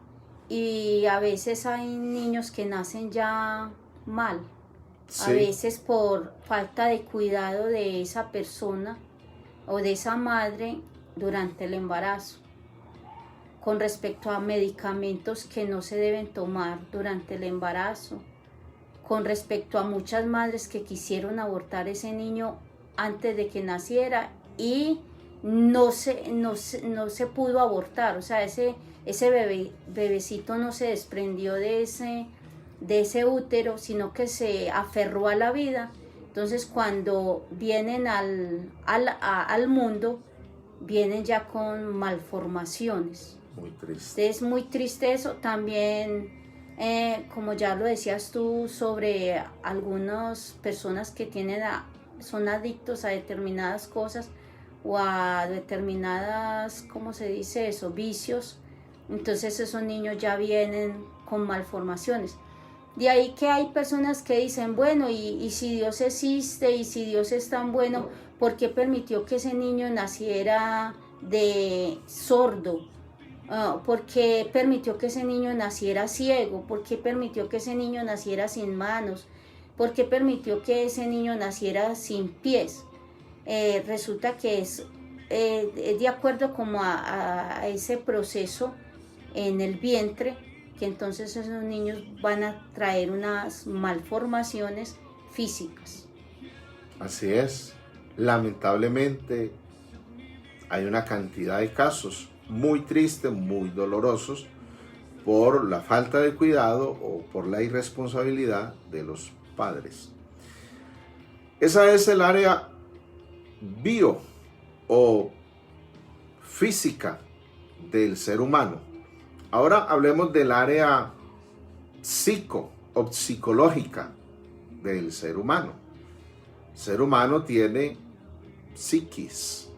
Speaker 2: y a veces hay niños que nacen ya mal. Sí. A veces por falta de cuidado de esa persona o de esa madre durante el embarazo. Con respecto a medicamentos que no se deben tomar durante el embarazo. Con respecto a muchas madres que quisieron abortar ese niño antes de que naciera y no se pudo abortar. O sea, ese bebecito no se desprendió de ese útero, sino que se aferró a la vida. Entonces, cuando vienen al mundo, vienen ya con malformaciones.
Speaker 1: Muy triste.
Speaker 2: Es muy triste eso. También, como ya lo decías tú, sobre algunas personas que son adictos a determinadas cosas o a determinadas, ¿cómo se dice eso?, vicios. Entonces esos niños ya vienen con malformaciones. De ahí que hay personas que dicen, bueno, y si Dios existe, y si Dios es tan bueno, ¿por qué permitió que ese niño naciera de sordo? ¿Por qué permitió que ese niño naciera ciego? ¿Por qué permitió que ese niño naciera sin manos? ¿Por qué permitió que ese niño naciera sin pies? Resulta que es de acuerdo como a ese proceso en el vientre, que entonces esos niños van a traer unas malformaciones físicas.
Speaker 1: Así es. Lamentablemente hay una cantidad de casos muy tristes, muy dolorosos, por la falta de cuidado o por la irresponsabilidad de los padres. Esa es el área bio o física del ser humano. Ahora hablemos del área psico o psicológica del ser humano. El ser humano tiene psiquis,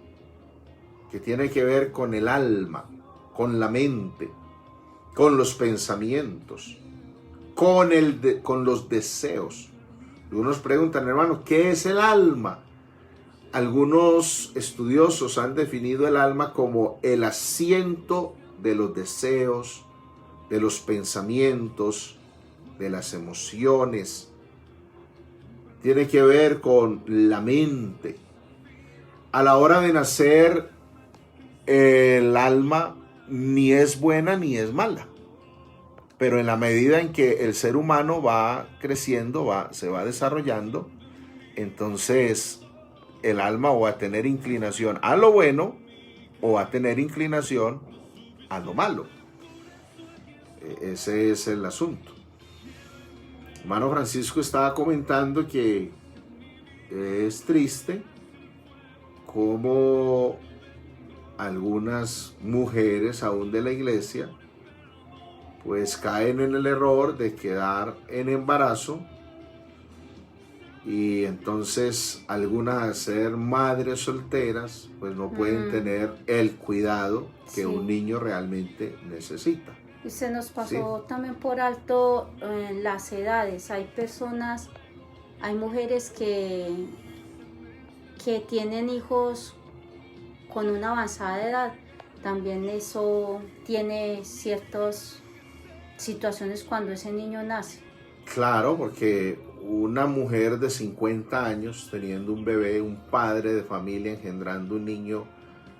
Speaker 1: que tiene que ver con el alma, con la mente, con los pensamientos, con los deseos. Algunos preguntan, hermano, ¿qué es el alma? Algunos estudiosos han definido el alma como el asiento de los deseos, de los pensamientos, de las emociones. Tiene que ver con la mente. A la hora de nacer, el alma ni es buena ni es mala. Pero en la medida en que el ser humano va creciendo, se va desarrollando, entonces el alma o va a tener inclinación a lo bueno o va a tener inclinación a lo malo. Ese es el asunto. Hermano Francisco estaba comentando que es triste cómo algunas mujeres aún de la iglesia pues caen en el error de quedar en embarazo y entonces algunas al ser madres solteras pues no pueden tener el cuidado que un niño realmente necesita.
Speaker 2: Y se nos pasó también por alto las edades. Hay personas, hay mujeres que tienen hijos con una avanzada edad. También eso tiene ciertas situaciones cuando ese niño nace.
Speaker 1: Claro, porque una mujer de 50 años teniendo un bebé, un padre de familia engendrando un niño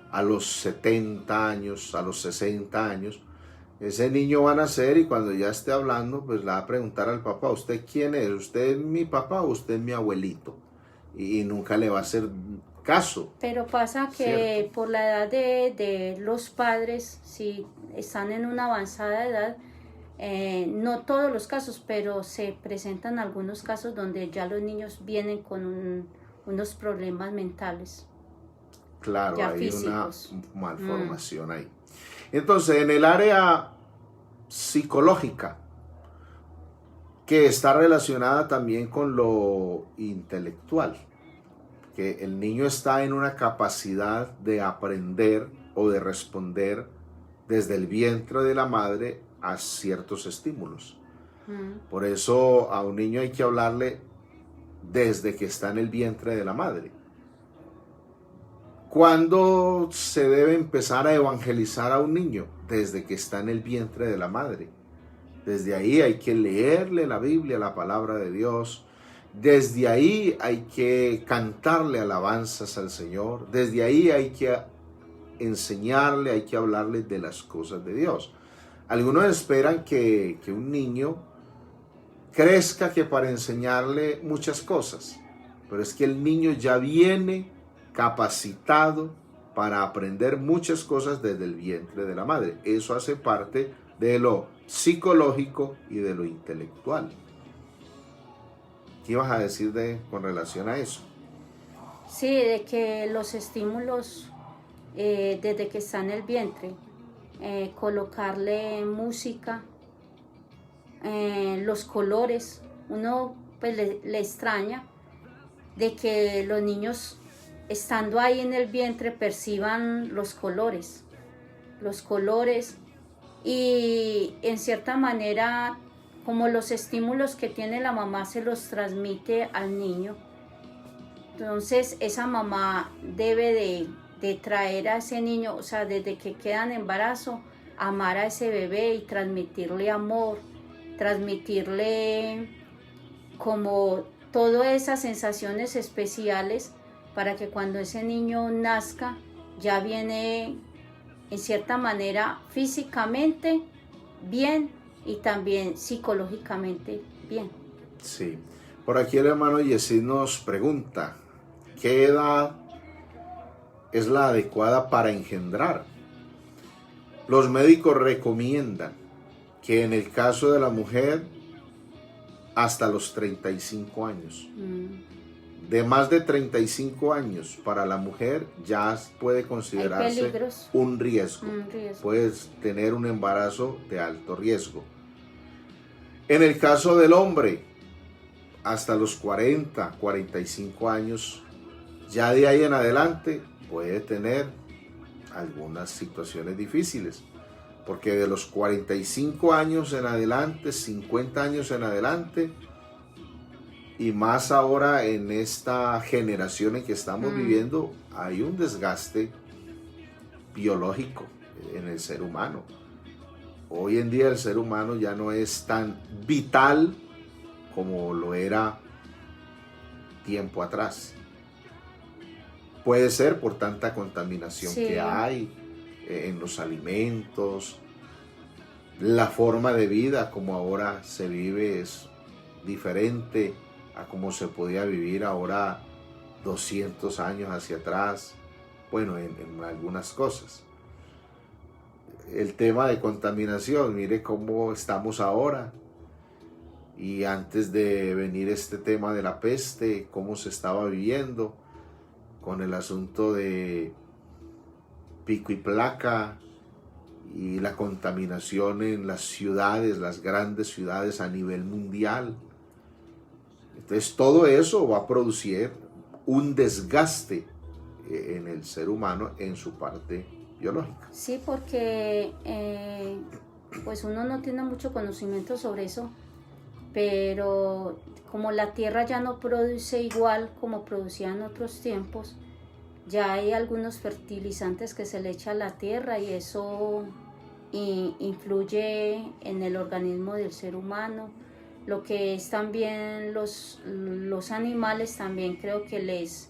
Speaker 1: a los 70 años, a los 60 años, ese niño va a nacer y cuando ya esté hablando, pues le va a preguntar al papá, ¿usted quién es? ¿Usted es mi papá o usted es mi abuelito? Y nunca le va a hacer caso.
Speaker 2: Pero pasa que ¿cierto? Por la edad de los padres, si están en una avanzada edad, no todos los casos, pero se presentan algunos casos donde ya los niños vienen con unos problemas mentales.
Speaker 1: Claro, hay físicos. Una malformación ahí. Entonces, en el área psicológica, que está relacionada también con lo intelectual, que el niño está en una capacidad de aprender o de responder desde el vientre de la madre a ciertos estímulos. Por eso a un niño hay que hablarle desde que está en el vientre de la madre. ¿Cuándo se debe empezar a evangelizar a un niño? Desde que está en el vientre de la madre. Desde ahí hay que leerle la Biblia, la palabra de Dios. Desde ahí hay que cantarle alabanzas al Señor. Desde ahí hay que enseñarle, hay que hablarle de las cosas de Dios. Algunos esperan que un niño crezca que para enseñarle muchas cosas. Pero es que el niño ya viene capacitado para aprender muchas cosas desde el vientre de la madre. Eso hace parte de lo psicológico y de lo intelectual. ¿Qué ibas a decir con relación a eso?
Speaker 2: Sí, de que los estímulos desde que está en el vientre, colocarle música, los colores, uno pues le extraña de que los niños estando ahí en el vientre perciban los colores y en cierta manera como los estímulos que tiene la mamá se los transmite al niño. Entonces esa mamá debe de traer a ese niño, o sea, desde que queda en embarazo, amar a ese bebé y transmitirle amor, transmitirle como todas esas sensaciones especiales para que cuando ese niño nazca ya viene en cierta manera físicamente bien y también psicológicamente bien.
Speaker 1: Sí. Por aquí el hermano Yesid nos pregunta, ¿qué edad es la adecuada para engendrar. Los médicos recomiendan que en el caso de la mujer, hasta los 35 años. De más de 35 años para la mujer ya puede considerarse un riesgo. Puedes tener un embarazo de alto riesgo. En el caso del hombre, hasta los 40, 45 años, ya de ahí en adelante puede tener algunas situaciones difíciles. Porque de los 45 años en adelante, 50 años en adelante, y más ahora en esta generación en que estamos viviendo, hay un desgaste biológico en el ser humano. Hoy en día el ser humano ya no es tan vital como lo era tiempo atrás. Puede ser por tanta contaminación que hay en los alimentos. La forma de vida como ahora se vive es diferente a como se podía vivir ahora 200 años hacia atrás, bueno, en algunas cosas. El tema de contaminación, mire cómo estamos ahora, y antes de venir este tema de la peste, cómo se estaba viviendo con el asunto de pico y placa y la contaminación en las ciudades, las grandes ciudades a nivel mundial. Entonces todo eso va a producir un desgaste en el ser humano en su parte biológica.
Speaker 2: Sí, porque pues uno no tiene mucho conocimiento sobre eso, pero como la tierra ya no produce igual como producía en otros tiempos, ya hay algunos fertilizantes que se le echa a la tierra y eso influye en el organismo del ser humano. Lo que es también los animales, también creo que les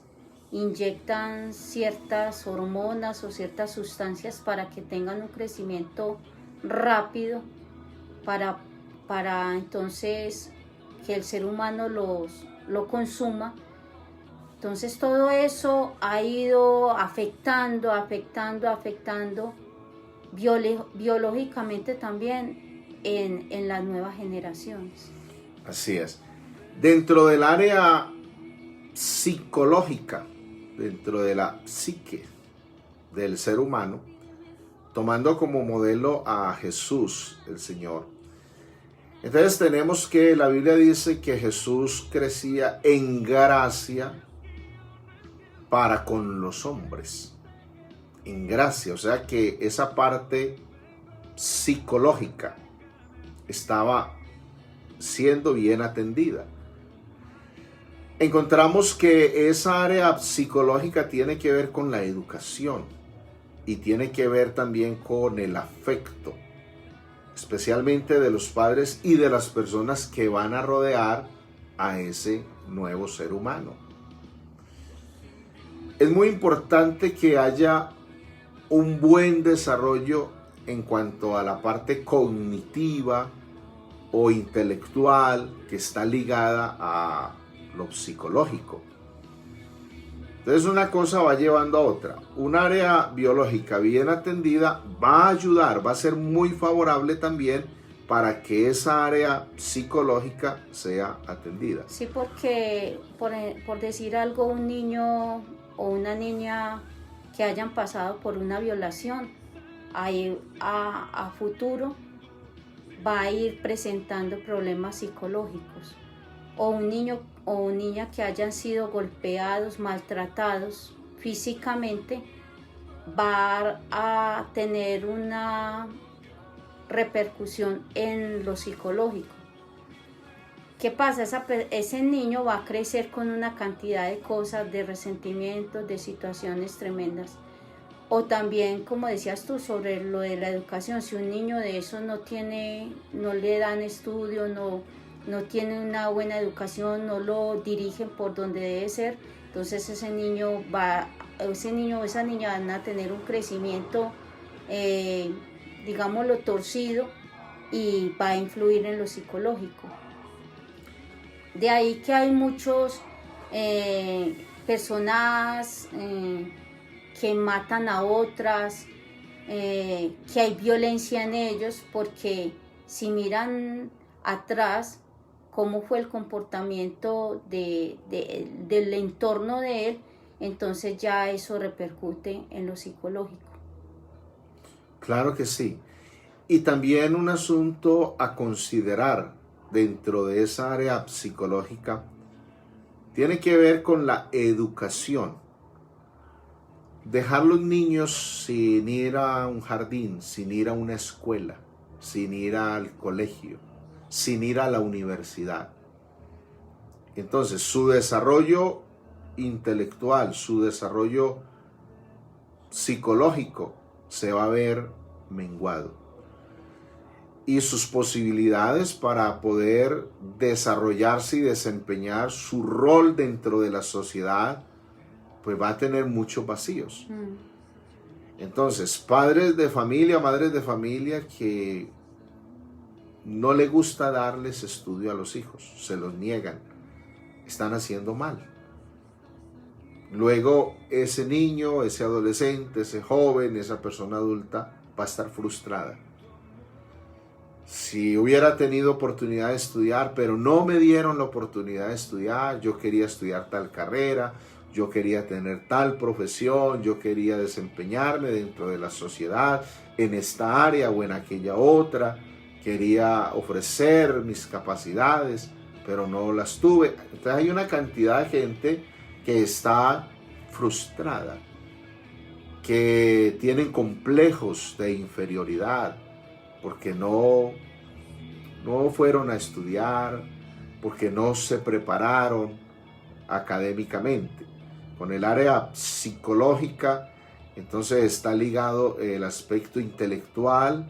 Speaker 2: inyectan ciertas hormonas o ciertas sustancias para que tengan un crecimiento rápido, para entonces que el ser humano lo consuma. Entonces todo eso ha ido afectando biológicamente también en las nuevas generaciones.
Speaker 1: Así es. Dentro del área psicológica, dentro de la psique del ser humano, tomando como modelo a Jesús, el Señor. Entonces tenemos que la Biblia dice que Jesús crecía en gracia para con los hombres. En gracia, o sea que esa parte psicológica estaba siendo bien atendida. Encontramos que esa área psicológica tiene que ver con la educación y tiene que ver también con el afecto, especialmente de los padres y de las personas que van a rodear a ese nuevo ser humano. Es muy importante que haya un buen desarrollo en cuanto a la parte cognitiva o intelectual que está ligada a lo psicológico. Entonces una cosa va llevando a otra. Un área biológica bien atendida va a ayudar, va a ser muy favorable también para que esa área psicológica sea atendida.
Speaker 2: Sí, porque por decir algo, un niño o una niña que hayan pasado por una violación, ahí a futuro va a ir presentando problemas psicológicos. O un niño o niña que hayan sido golpeados, maltratados físicamente, va a tener una repercusión en lo psicológico. ¿Qué pasa? Ese niño va a crecer con una cantidad de cosas, de resentimientos, de situaciones tremendas. O también, como decías tú, sobre lo de la educación, si un niño de esos no le dan estudio, no tiene una buena educación, no lo dirigen por donde debe ser, entonces ese niño o esa niña van a tener un crecimiento, digámoslo, torcido, y va a influir en lo psicológico. De ahí que hay muchos personas que matan a otras, que hay violencia en ellos, porque si miran atrás cómo fue el comportamiento del entorno de él, entonces ya eso repercute en lo psicológico.
Speaker 1: Claro que sí. Y también un asunto a considerar dentro de esa área psicológica tiene que ver con la educación. Dejar los niños sin ir a un jardín, sin ir a una escuela, sin ir al colegio, sin ir a la universidad. Entonces, su desarrollo intelectual, su desarrollo psicológico se va a ver menguado. Y sus posibilidades para poder desarrollarse y desempeñar su rol dentro de la sociedad, pues va a tener muchos vacíos. Entonces, padres de familia, madres de familia que no le gusta darles estudio a los hijos, se los niegan, están haciendo mal. Luego ese niño, ese adolescente, ese joven, esa persona adulta va a estar frustrada. Si hubiera tenido oportunidad de estudiar, pero no me dieron la oportunidad de estudiar, yo quería estudiar tal carrera, yo quería tener tal profesión, yo quería desempeñarme dentro de la sociedad, en esta área o en aquella otra, quería ofrecer mis capacidades, pero no las tuve. Entonces hay una cantidad de gente que está frustrada, que tienen complejos de inferioridad, porque no fueron a estudiar, porque no se prepararon académicamente. Con el área psicológica, entonces está ligado el aspecto intelectual,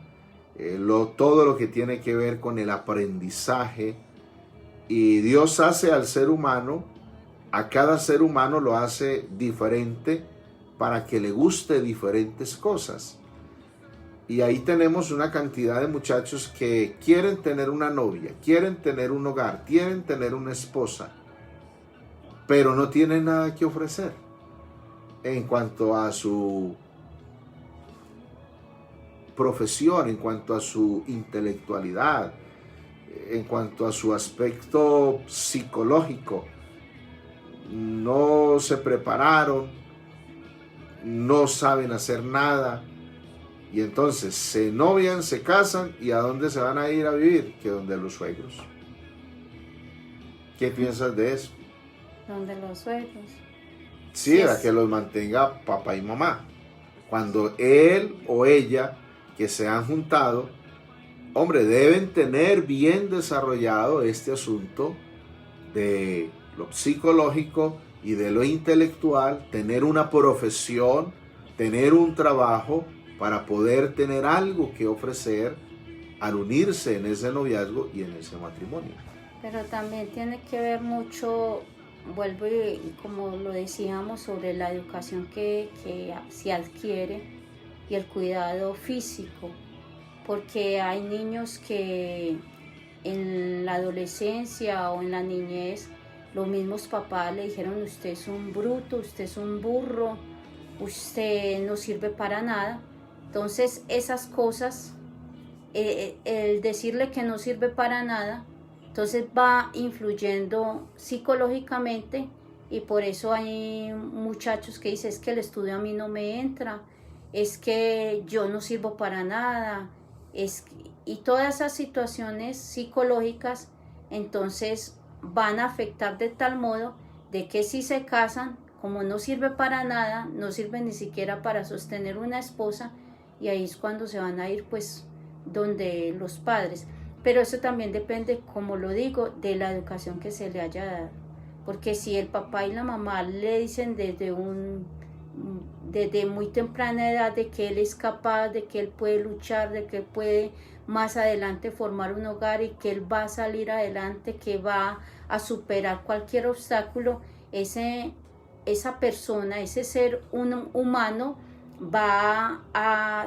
Speaker 1: todo lo que tiene que ver con el aprendizaje. Y Dios hace al ser humano, a cada ser humano lo hace diferente para que le guste diferentes cosas. Y ahí tenemos una cantidad de muchachos que quieren tener una novia, quieren tener un hogar, quieren tener una esposa, pero no tienen nada que ofrecer en cuanto a su profesión, en cuanto a su intelectualidad, en cuanto a su aspecto psicológico. No se prepararon, no saben hacer nada. Y entonces se novian, se casan, ¿y a dónde se van a ir a vivir? Que donde los suegros. ¿Qué piensas de eso?
Speaker 2: Donde los suegros.
Speaker 1: Sí, a que los mantenga papá y mamá. Cuando él o ella que se han juntado, hombre, deben tener bien desarrollado este asunto de lo psicológico y de lo intelectual, tener una profesión, tener un trabajo, para poder tener algo que ofrecer al unirse en ese noviazgo y en ese matrimonio.
Speaker 2: Pero también tiene que ver mucho, vuelvo y como lo decíamos, sobre la educación que se adquiere y el cuidado físico, porque hay niños que en la adolescencia o en la niñez los mismos papás le dijeron: usted es un bruto, usted es un burro, usted no sirve para nada. Entonces esas cosas, el decirle que no sirve para nada, entonces va influyendo psicológicamente, y por eso hay muchachos que dicen: es que el estudio a mí no me entra, es que yo no sirvo para nada, y todas esas situaciones psicológicas entonces van a afectar de tal modo de que si se casan, como no sirve para nada, no sirve ni siquiera para sostener una esposa, y ahí es cuando se van a ir pues donde los padres. Pero eso también depende, como lo digo, de la educación que se le haya dado, porque si el papá y la mamá le dicen desde muy temprana edad de que él es capaz, de que él puede luchar, de que él puede más adelante formar un hogar y que él va a salir adelante, que va a superar cualquier obstáculo, esa persona, ese ser humano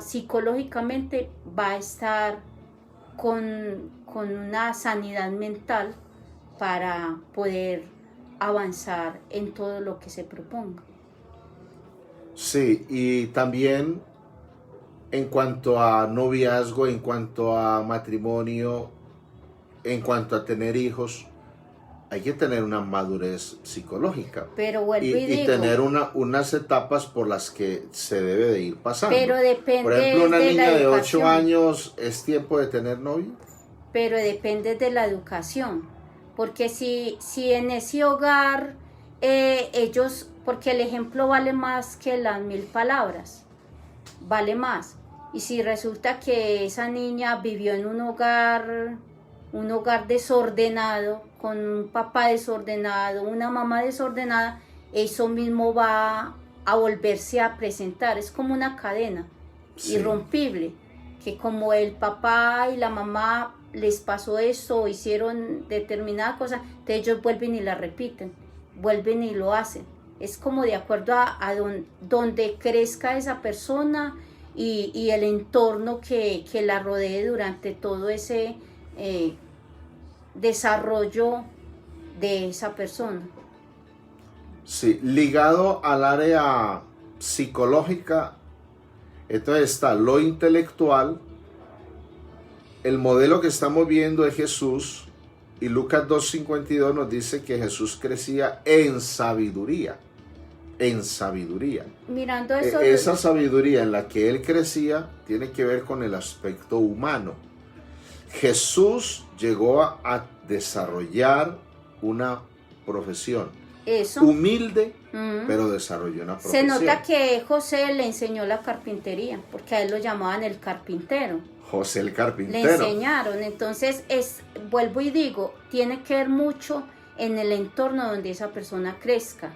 Speaker 2: psicológicamente va a estar con una sanidad mental para poder avanzar en todo lo que se proponga.
Speaker 1: Sí, y también en cuanto a noviazgo, en cuanto a matrimonio, en cuanto a tener hijos, hay que tener una madurez psicológica
Speaker 2: Pero vuelvo y
Speaker 1: y
Speaker 2: digo,
Speaker 1: tener unas etapas por las que se debe de ir pasando.
Speaker 2: pero depende
Speaker 1: Por ejemplo, una
Speaker 2: de
Speaker 1: niña
Speaker 2: la
Speaker 1: de 8
Speaker 2: educación.
Speaker 1: años, ¿es tiempo de tener novio?
Speaker 2: Pero depende de la educación, porque si en ese hogar ellos, porque el ejemplo vale más que las 1000 palabras, vale más. Y si resulta que esa niña vivió en un hogar desordenado, con un papá desordenado, una mamá desordenada, eso mismo va a volverse a presentar. Es como una cadena irrompible, que como el papá y la mamá les pasó eso, hicieron determinada cosa, entonces ellos vuelven y la repiten, vuelven y lo hacen. Es como de acuerdo a donde crezca esa persona y el entorno que la rodee durante todo ese desarrollo de esa persona.
Speaker 1: Sí, ligado al área psicológica, entonces está lo intelectual. El modelo que estamos viendo es Jesús, y Lucas 2:52 nos dice que Jesús crecía en sabiduría. En sabiduría.
Speaker 2: Mirando eso,
Speaker 1: Esa sabiduría en la que él crecía tiene que ver con el aspecto humano. Jesús llegó a desarrollar una profesión.
Speaker 2: eso.
Speaker 1: Humilde, pero desarrolló una profesión.
Speaker 2: Se nota que José le enseñó la carpintería, porque a él lo llamaban el carpintero.
Speaker 1: José el carpintero.
Speaker 2: Le enseñaron, entonces vuelvo y digo, tiene que ver mucho en el entorno donde esa persona crezca,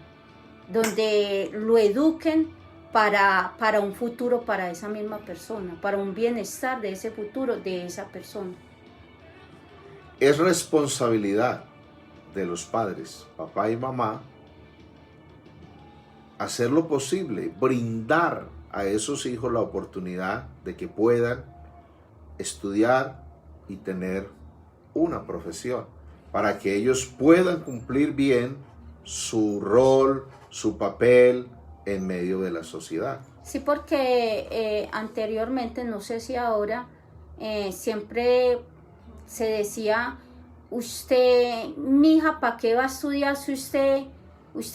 Speaker 2: donde lo eduquen para un futuro para esa misma persona, para un bienestar de ese futuro de esa persona.
Speaker 1: Es responsabilidad de los padres, papá y mamá, hacer lo posible, brindar a esos hijos la oportunidad de que puedan estudiar y tener una profesión, para que ellos puedan cumplir bien su rol, su papel en medio de la sociedad.
Speaker 2: Sí, porque anteriormente, no sé si ahora, siempre se decía, usted, mija, ¿para qué va a estudiar si usted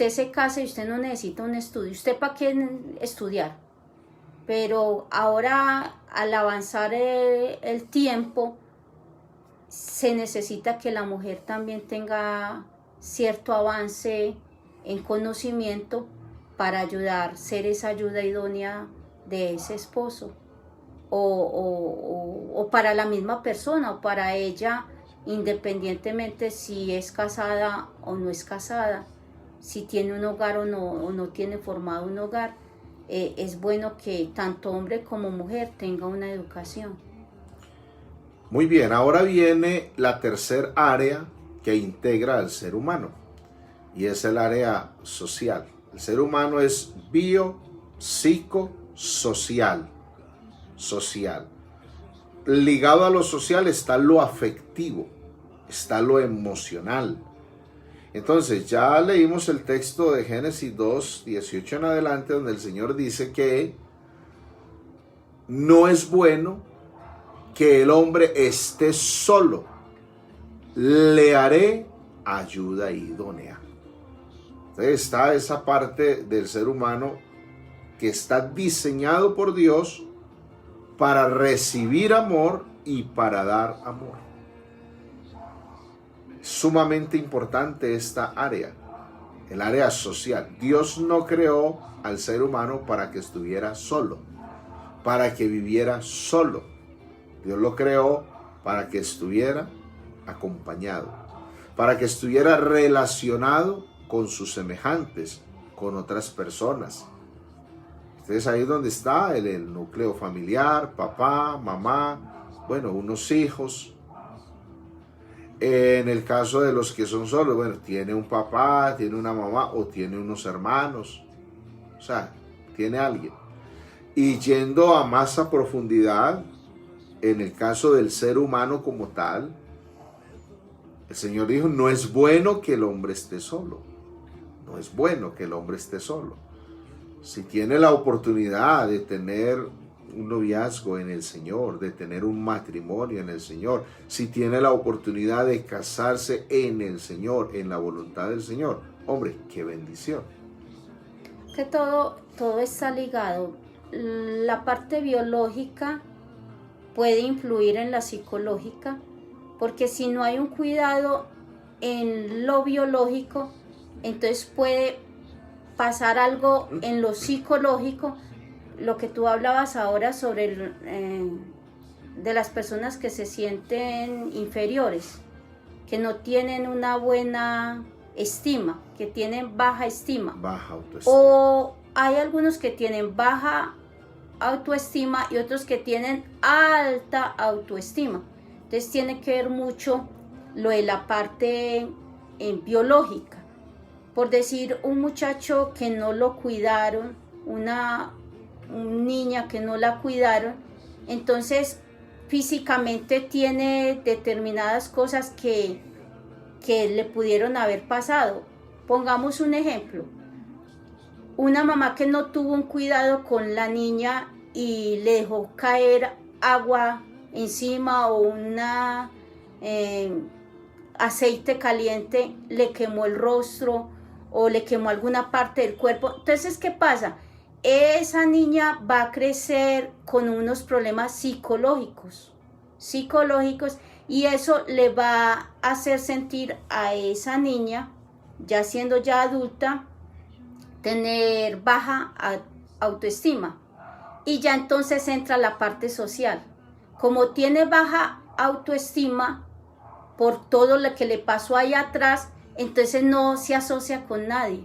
Speaker 2: se casa y usted no necesita un estudio? ¿Usted para qué estudiar? Pero ahora, al avanzar el tiempo, se necesita que la mujer también tenga cierto avance en conocimiento para ayudar, ser esa ayuda idónea de ese esposo o para la misma persona o para ella, independientemente si es casada o no es casada, si tiene un hogar o no tiene formado un hogar. Es bueno que tanto hombre como mujer tenga una educación.
Speaker 1: Muy bien, ahora viene la tercer área que integra al ser humano, y es el área social. El ser humano es biopsicosocial. Social. Ligado a lo social está lo afectivo, está lo emocional. Entonces ya leímos el texto de Génesis 2:18 en adelante, donde el Señor dice que no es bueno que el hombre esté solo, le haré ayuda idónea. Entonces está esa parte del ser humano que está diseñado por Dios para recibir amor y para dar amor. Sumamente importante esta área, el área social. Dios no creó al ser humano para que estuviera solo, para que viviera solo. Dios lo creó para que estuviera acompañado, para que estuviera relacionado con sus semejantes, con otras personas. Entonces ahí es donde está el núcleo familiar, papá, mamá, bueno, unos hijos. En el caso de los que son solos, bueno, tiene un papá, tiene una mamá o tiene unos hermanos. O sea, tiene alguien. Y yendo a más a profundidad, en el caso del ser humano como tal, el Señor dijo, no es bueno que el hombre esté solo. No es bueno que el hombre esté solo. si tiene la oportunidad de tener un noviazgo en el Señor, de tener un matrimonio en el Señor, si tiene la oportunidad de casarse en el Señor, en la voluntad del Señor, hombre, qué bendición.
Speaker 2: Que todo está ligado. La parte biológica puede influir en la psicológica, porque si no hay un cuidado en lo biológico, entonces puede pasar algo en lo psicológico, lo que tú hablabas ahora sobre de las personas que se sienten inferiores, que no tienen una buena estima, que tienen baja estima.
Speaker 1: Baja autoestima.
Speaker 2: O hay algunos que tienen baja autoestima y otros que tienen alta autoestima. Entonces tiene que ver mucho lo de la parte biológica. Por decir, un muchacho que no lo cuidaron, una niña que no la cuidaron, entonces físicamente tiene determinadas cosas que le pudieron haber pasado. Pongamos un ejemplo. Una mamá que no tuvo un cuidado con la niña y le dejó caer agua encima o una aceite caliente, le quemó el rostro o le quemó alguna parte del cuerpo. Entonces, ¿qué pasa? Esa niña va a crecer con unos problemas psicológicos, y eso le va a hacer sentir a esa niña, ya siendo ya adulta, tener baja autoestima. Y ya entonces entra la parte social. Como tiene baja autoestima por todo lo que le pasó allá atrás, entonces no se asocia con nadie.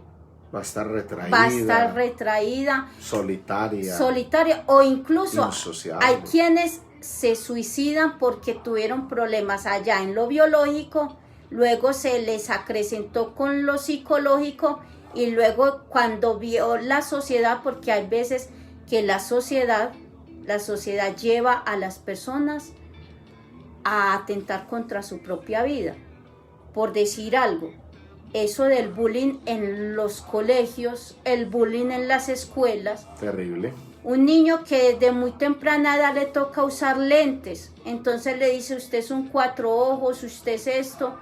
Speaker 1: Va a estar retraída.
Speaker 2: Va a estar retraída.
Speaker 1: Solitaria.
Speaker 2: O incluso
Speaker 1: insociable.
Speaker 2: Hay quienes se suicidan porque tuvieron problemas allá en lo biológico, luego se les acrecentó con lo psicológico y luego cuando vio la sociedad, porque hay veces que la sociedad lleva a las personas a atentar contra su propia vida. Por decir algo, eso del bullying en los colegios, el bullying en las escuelas.
Speaker 1: Terrible.
Speaker 2: Un niño que desde muy temprana edad le toca usar lentes, entonces le dice: usted es un cuatro ojos, usted es esto,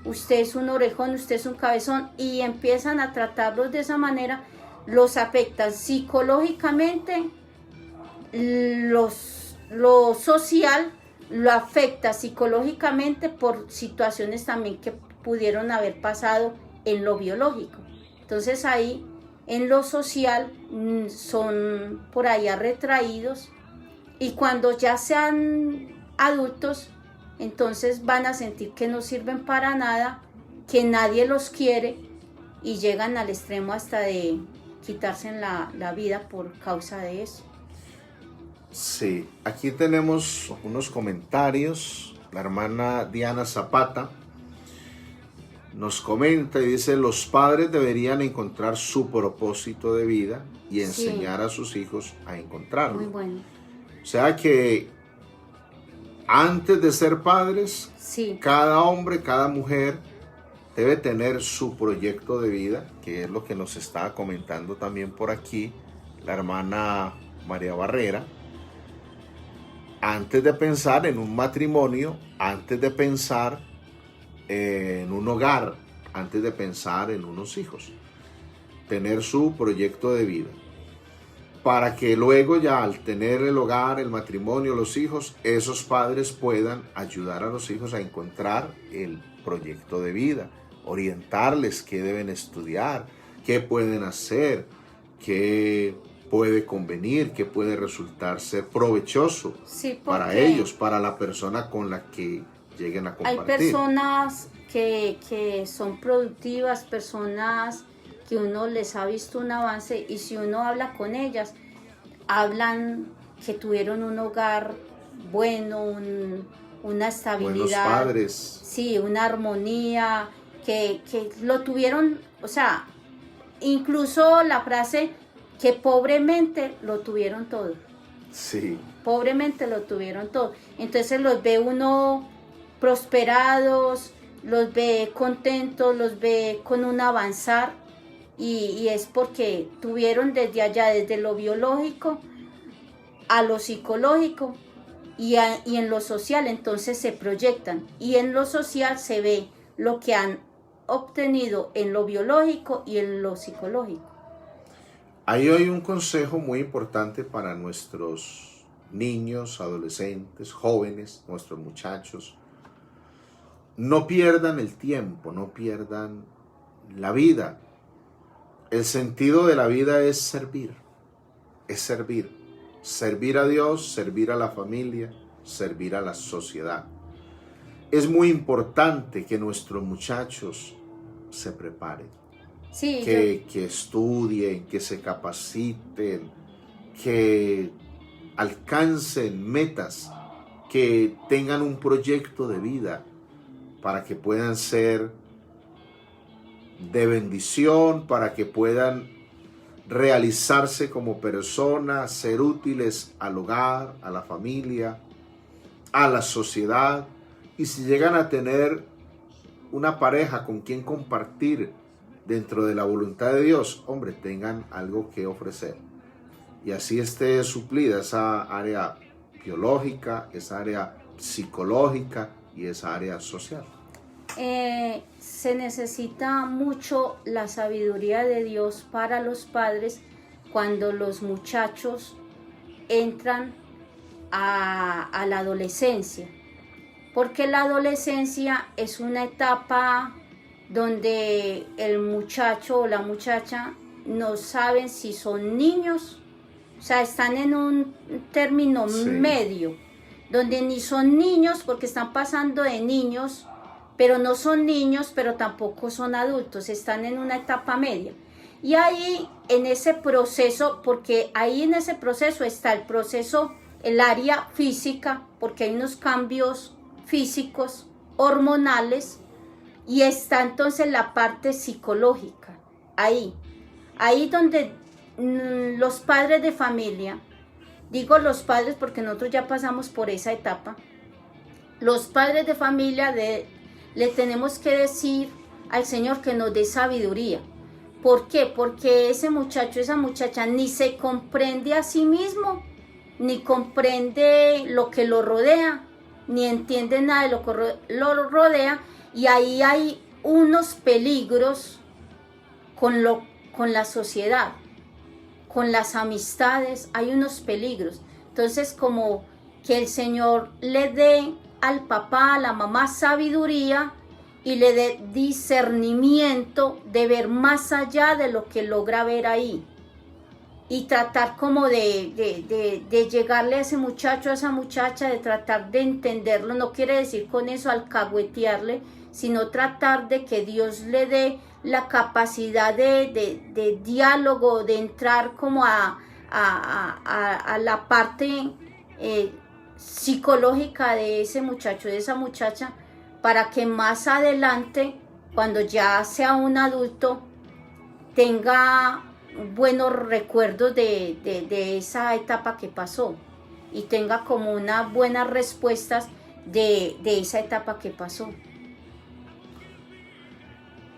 Speaker 2: usted es un orejón, usted es un cabezón, y empiezan a tratarlos de esa manera, los afectan psicológicamente, lo social lo afecta psicológicamente por situaciones también que pudieron haber pasado en lo biológico. Entonces ahí en lo social son por allá retraídos, y cuando ya sean adultos, entonces van a sentir que no sirven para nada, que nadie los quiere, y llegan al extremo hasta de quitarse la vida por causa de eso.
Speaker 1: Sí, aquí tenemos unos comentarios. La hermana Diana Zapata nos comenta y dice: los padres deberían encontrar su propósito de vida y enseñar a sus hijos a encontrarlo.
Speaker 2: Muy bueno.
Speaker 1: O sea que antes de ser padres, cada hombre, cada mujer debe tener su proyecto de vida, que es lo que nos está comentando también por aquí la hermana María Barrera. Antes de pensar en un matrimonio, antes de pensar en un hogar, antes de pensar en unos hijos, tener su proyecto de vida, para que luego, ya al tener el hogar, el matrimonio, los hijos, esos padres puedan ayudar a los hijos a encontrar el proyecto de vida, orientarles qué deben estudiar, qué pueden hacer, qué puede convenir, qué puede resultar ser provechoso para ellos, para la persona con la que lleguen a compartir.
Speaker 2: Hay personas que son productivas, personas que uno les ha visto un avance, y si uno habla con ellas, hablan que tuvieron un hogar bueno, una estabilidad.
Speaker 1: Buenos padres.
Speaker 2: Sí, una armonía, que lo tuvieron, o sea, incluso la frase que pobremente lo tuvieron todo.
Speaker 1: Sí.
Speaker 2: Pobremente lo tuvieron todo. Entonces los ve uno prosperados, los ve contentos, los ve con un avanzar, y es porque tuvieron desde allá, desde lo biológico a lo psicológico y en lo social, entonces se proyectan, y en lo social se ve lo que han obtenido en lo biológico y en lo psicológico.
Speaker 1: Ahí hay un consejo muy importante para nuestros niños, adolescentes, jóvenes, nuestros muchachos. No pierdan el tiempo, no pierdan la vida. El sentido de la vida es servir, servir a Dios, servir a la familia, servir a la sociedad. Es muy importante que nuestros muchachos se preparen,
Speaker 2: Sí,
Speaker 1: que estudien, que se capaciten, que alcancen metas, que tengan un proyecto de vida para que puedan ser de bendición, para que puedan realizarse como personas, ser útiles al hogar, a la familia, a la sociedad. Y si llegan a tener una pareja con quien compartir dentro de la voluntad de Dios, hombre, tengan algo que ofrecer. Y así esté suplida esa área biológica, esa área psicológica y esa área social.
Speaker 2: Se necesita mucho la sabiduría de Dios para los padres cuando los muchachos entran a la adolescencia, porque la adolescencia es una etapa donde el muchacho o la muchacha no saben si son niños, o sea, están en un término medio, donde ni son niños porque están pasando de niños, pero no son niños, pero tampoco son adultos, están en una etapa media. Y ahí, en ese proceso, porque ahí en ese proceso está el proceso, el área física, porque hay unos cambios físicos, hormonales, y está entonces la parte psicológica, ahí donde los padres de familia, digo los padres porque nosotros ya pasamos por esa etapa, los padres de familia le tenemos que decir al Señor que nos dé sabiduría. ¿Por qué? Porque ese muchacho, esa muchacha ni se comprende a sí mismo, ni comprende lo que lo rodea, ni entiende nada de lo que lo rodea, y ahí hay unos peligros con la sociedad, con las amistades, hay unos peligros. Entonces, como que el Señor le dé al papá, a la mamá sabiduría y le dé discernimiento de ver más allá de lo que logra ver ahí, y tratar como de llegarle a ese muchacho, a esa muchacha, de tratar de entenderlo. No quiere decir con eso alcahuetearle, sino tratar de que Dios le dé la capacidad de diálogo, de entrar como a la parte psicológica de ese muchacho, de esa muchacha, para que más adelante, cuando ya sea un adulto, tenga buenos recuerdos de esa etapa que pasó y tenga como unas buenas respuestas de esa etapa que pasó.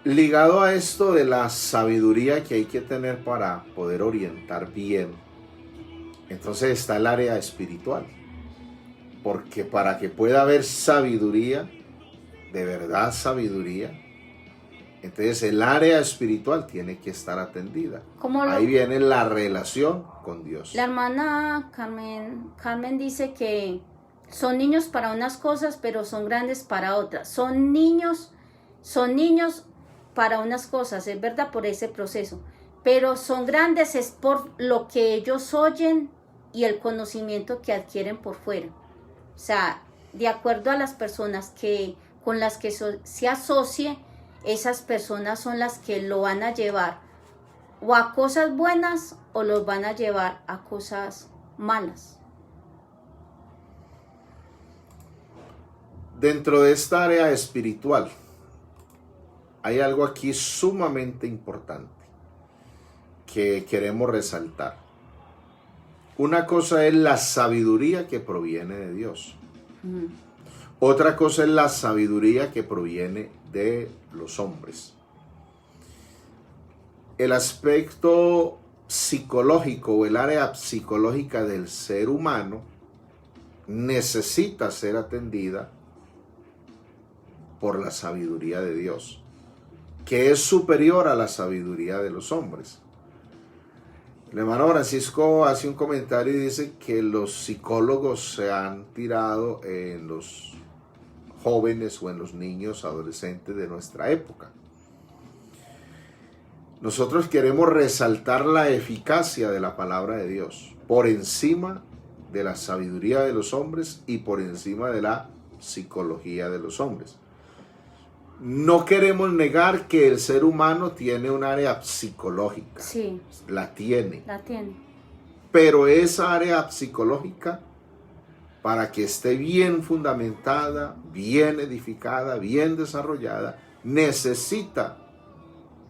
Speaker 1: Ligado a esto de la sabiduría que hay que tener para poder orientar bien, entonces está el área espiritual, porque para que pueda haber sabiduría, de verdad sabiduría, entonces el área espiritual tiene que estar atendida. Ahí viene la relación con Dios.
Speaker 2: La hermana Carmen dice que son niños para unas cosas, pero son grandes para otras. Son niños para unas cosas, es verdad, por ese proceso, pero son grandes es por lo que ellos oyen y el conocimiento que adquieren por fuera. O sea, de acuerdo a las personas con las que se asocie, esas personas son las que lo van a llevar o a cosas buenas o los van a llevar a cosas malas.
Speaker 1: Dentro de esta área espiritual hay algo aquí sumamente importante que queremos resaltar. Una cosa es la sabiduría que proviene de Dios. Otra cosa es la sabiduría que proviene de los hombres. el aspecto psicológico o el área psicológica del ser humano necesita ser atendida por la sabiduría de Dios, que es superior a la sabiduría de los hombres. El hermano Francisco hace un comentario y dice que los psicólogos se han tirado en los jóvenes o en los niños, adolescentes de nuestra época. Nosotros queremos resaltar la eficacia de la palabra de Dios por encima de la sabiduría de los hombres y por encima de la psicología de los hombres. No queremos negar que el ser humano tiene un área psicológica.
Speaker 2: Sí.
Speaker 1: La tiene.
Speaker 2: La tiene.
Speaker 1: Pero esa área psicológica, para que esté bien fundamentada, bien edificada, bien desarrollada, necesita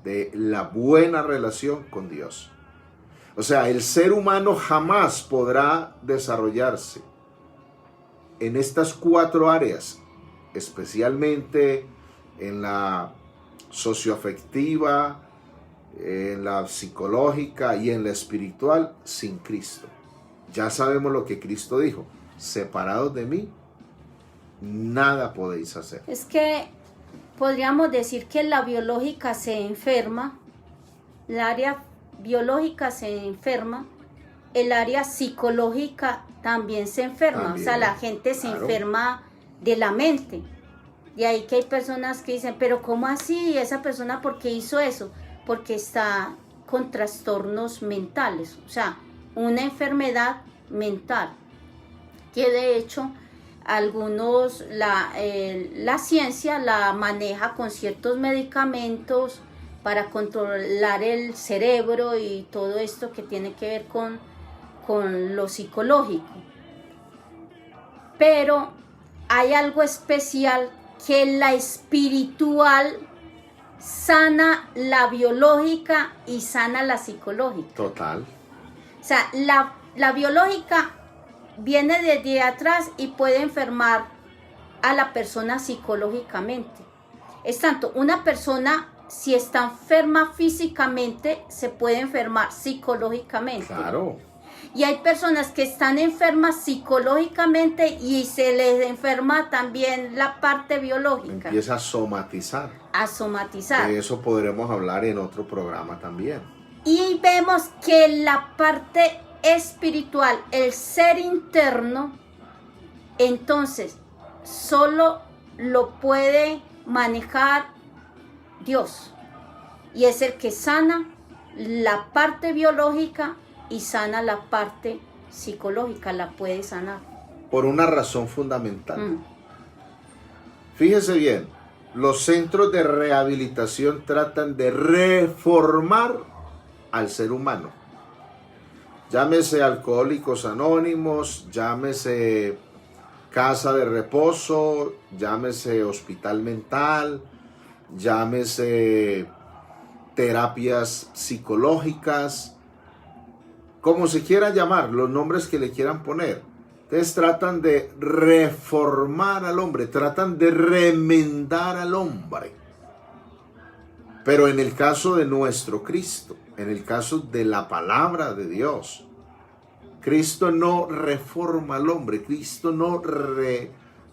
Speaker 1: de la buena relación con Dios. O sea, el ser humano jamás podrá desarrollarse en estas 4 áreas, especialmente en la socioafectiva, en la psicológica y en la espiritual, sin Cristo. Ya sabemos lo que Cristo dijo: separados de mí, nada podéis hacer.
Speaker 2: Es que podríamos decir que la biológica se enferma, el área biológica se enferma, el área psicológica también se enferma. También, o sea, la gente se enferma de la mente. De ahí que hay personas que dicen, pero ¿cómo así? ¿Esa persona por qué hizo eso? Porque está con trastornos mentales, o sea, una enfermedad mental, que de hecho algunos, la ciencia la maneja con ciertos medicamentos para controlar el cerebro y todo esto que tiene que ver con lo psicológico. Pero hay algo especial, que la espiritual sana la biológica y sana la psicológica.
Speaker 1: Total.
Speaker 2: O sea, la biológica viene desde atrás y puede enfermar a la persona psicológicamente. Es tanto, una persona, si está enferma físicamente, se puede enfermar psicológicamente.
Speaker 1: Claro.
Speaker 2: Y hay personas que están enfermas psicológicamente y se les enferma también la parte biológica.
Speaker 1: Empieza a somatizar.
Speaker 2: A somatizar.
Speaker 1: De eso podremos hablar en otro programa también.
Speaker 2: Y vemos que la parte espiritual, el ser interno, entonces solo lo puede manejar Dios. Y es el que sana la parte biológica y sana la parte psicológica, la puede sanar.
Speaker 1: Por una razón fundamental. Fíjese bien, los centros de rehabilitación tratan de reformar al ser humano. Llámese Alcohólicos Anónimos, llámese Casa de Reposo, llámese Hospital Mental, llámese terapias psicológicas, como se quiera llamar, los nombres que le quieran poner. Entonces tratan de reformar al hombre, tratan de remendar al hombre. Pero en el caso de nuestro Cristo, en el caso de la palabra de Dios, Cristo no reforma al hombre, Cristo no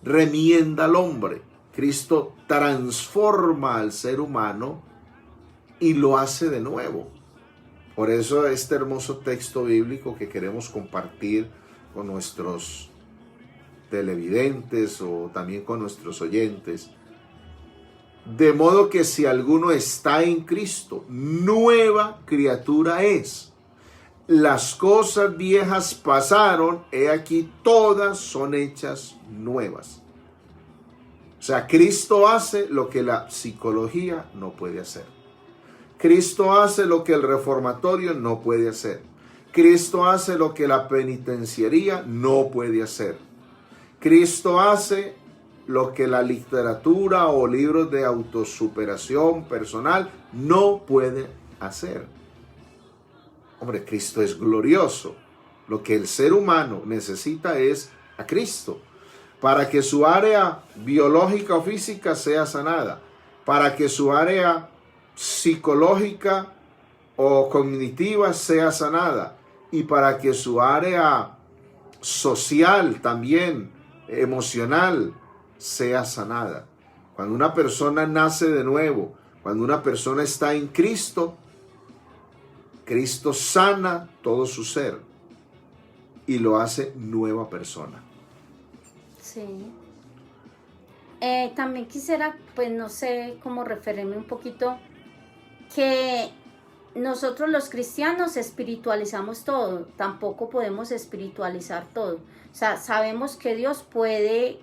Speaker 1: remienda al hombre. Cristo transforma al ser humano y lo hace de nuevo. Por eso este hermoso texto bíblico que queremos compartir con nuestros televidentes o también con nuestros oyentes. De modo que si alguno está en Cristo, nueva criatura es. Las cosas viejas pasaron, he aquí todas son hechas nuevas. O sea, Cristo hace lo que la psicología no puede hacer. Cristo hace lo que el reformatorio no puede hacer. Cristo hace lo que la penitenciaría no puede hacer. Cristo hace lo que la literatura o libros de autosuperación personal no puede hacer. Hombre, Cristo es glorioso. Lo que el ser humano necesita es a Cristo para que su área biológica o física sea sanada, para que su área psicológica o cognitiva sea sanada, y para que su área social también, emocional, sea sanada. Cuando una persona nace de nuevo, cuando una persona está en Cristo, Cristo sana todo su ser y lo hace nueva persona.
Speaker 2: Sí. También quisiera, pues no sé, cómo referirme un poquito, que nosotros los cristianos espiritualizamos todo, tampoco podemos espiritualizar todo. O sea, sabemos que Dios puede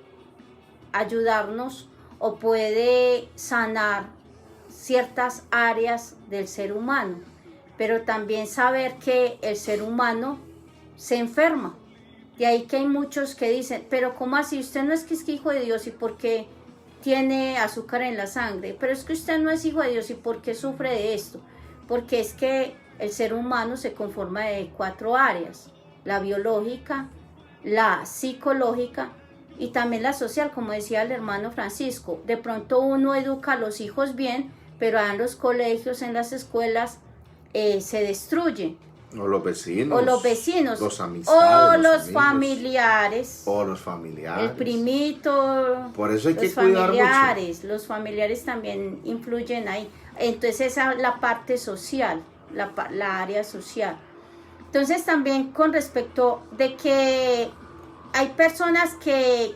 Speaker 2: ayudarnos o puede sanar ciertas áreas del ser humano, pero también saber que el ser humano se enferma. De ahí que hay muchos que dicen, pero ¿cómo así? Usted no es que es hijo de Dios y por qué tiene azúcar en la sangre, pero es que usted no es hijo de Dios y por qué sufre de esto. Porque es que el ser humano se conforma de 4 áreas: la biológica, la psicológica y también la social, como decía el hermano Francisco. De pronto uno educa a los hijos bien, pero en los colegios, en las escuelas, se destruye.
Speaker 1: O los vecinos.
Speaker 2: O los vecinos.
Speaker 1: Los amistades.
Speaker 2: O los familiares.
Speaker 1: O los familiares.
Speaker 2: El primito.
Speaker 1: Por eso hay que
Speaker 2: los
Speaker 1: cuidar
Speaker 2: familiares.
Speaker 1: mucho.
Speaker 2: Los familiares también influyen ahí. Entonces esa es la parte social, la área social. Entonces también con respecto de que hay personas que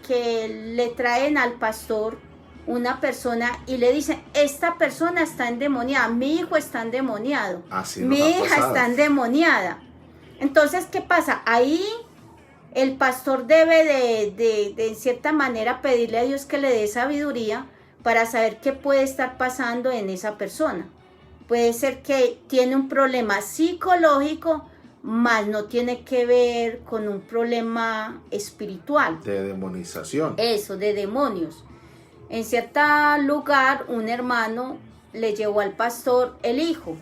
Speaker 2: le traen al pastor una persona y le dicen, esta persona está endemoniada, mi hijo está endemoniado, mi hija está endemoniada. Entonces, ¿qué pasa? Ahí el pastor debe de en cierta manera pedirle a Dios que le dé sabiduría para saber qué puede estar pasando en esa persona. Puede ser que tiene un problema psicológico, más no tiene que ver con un problema espiritual.
Speaker 1: De demonización.
Speaker 2: Eso, de demonios. En cierto lugar, un hermano le llevó al pastor el hijo,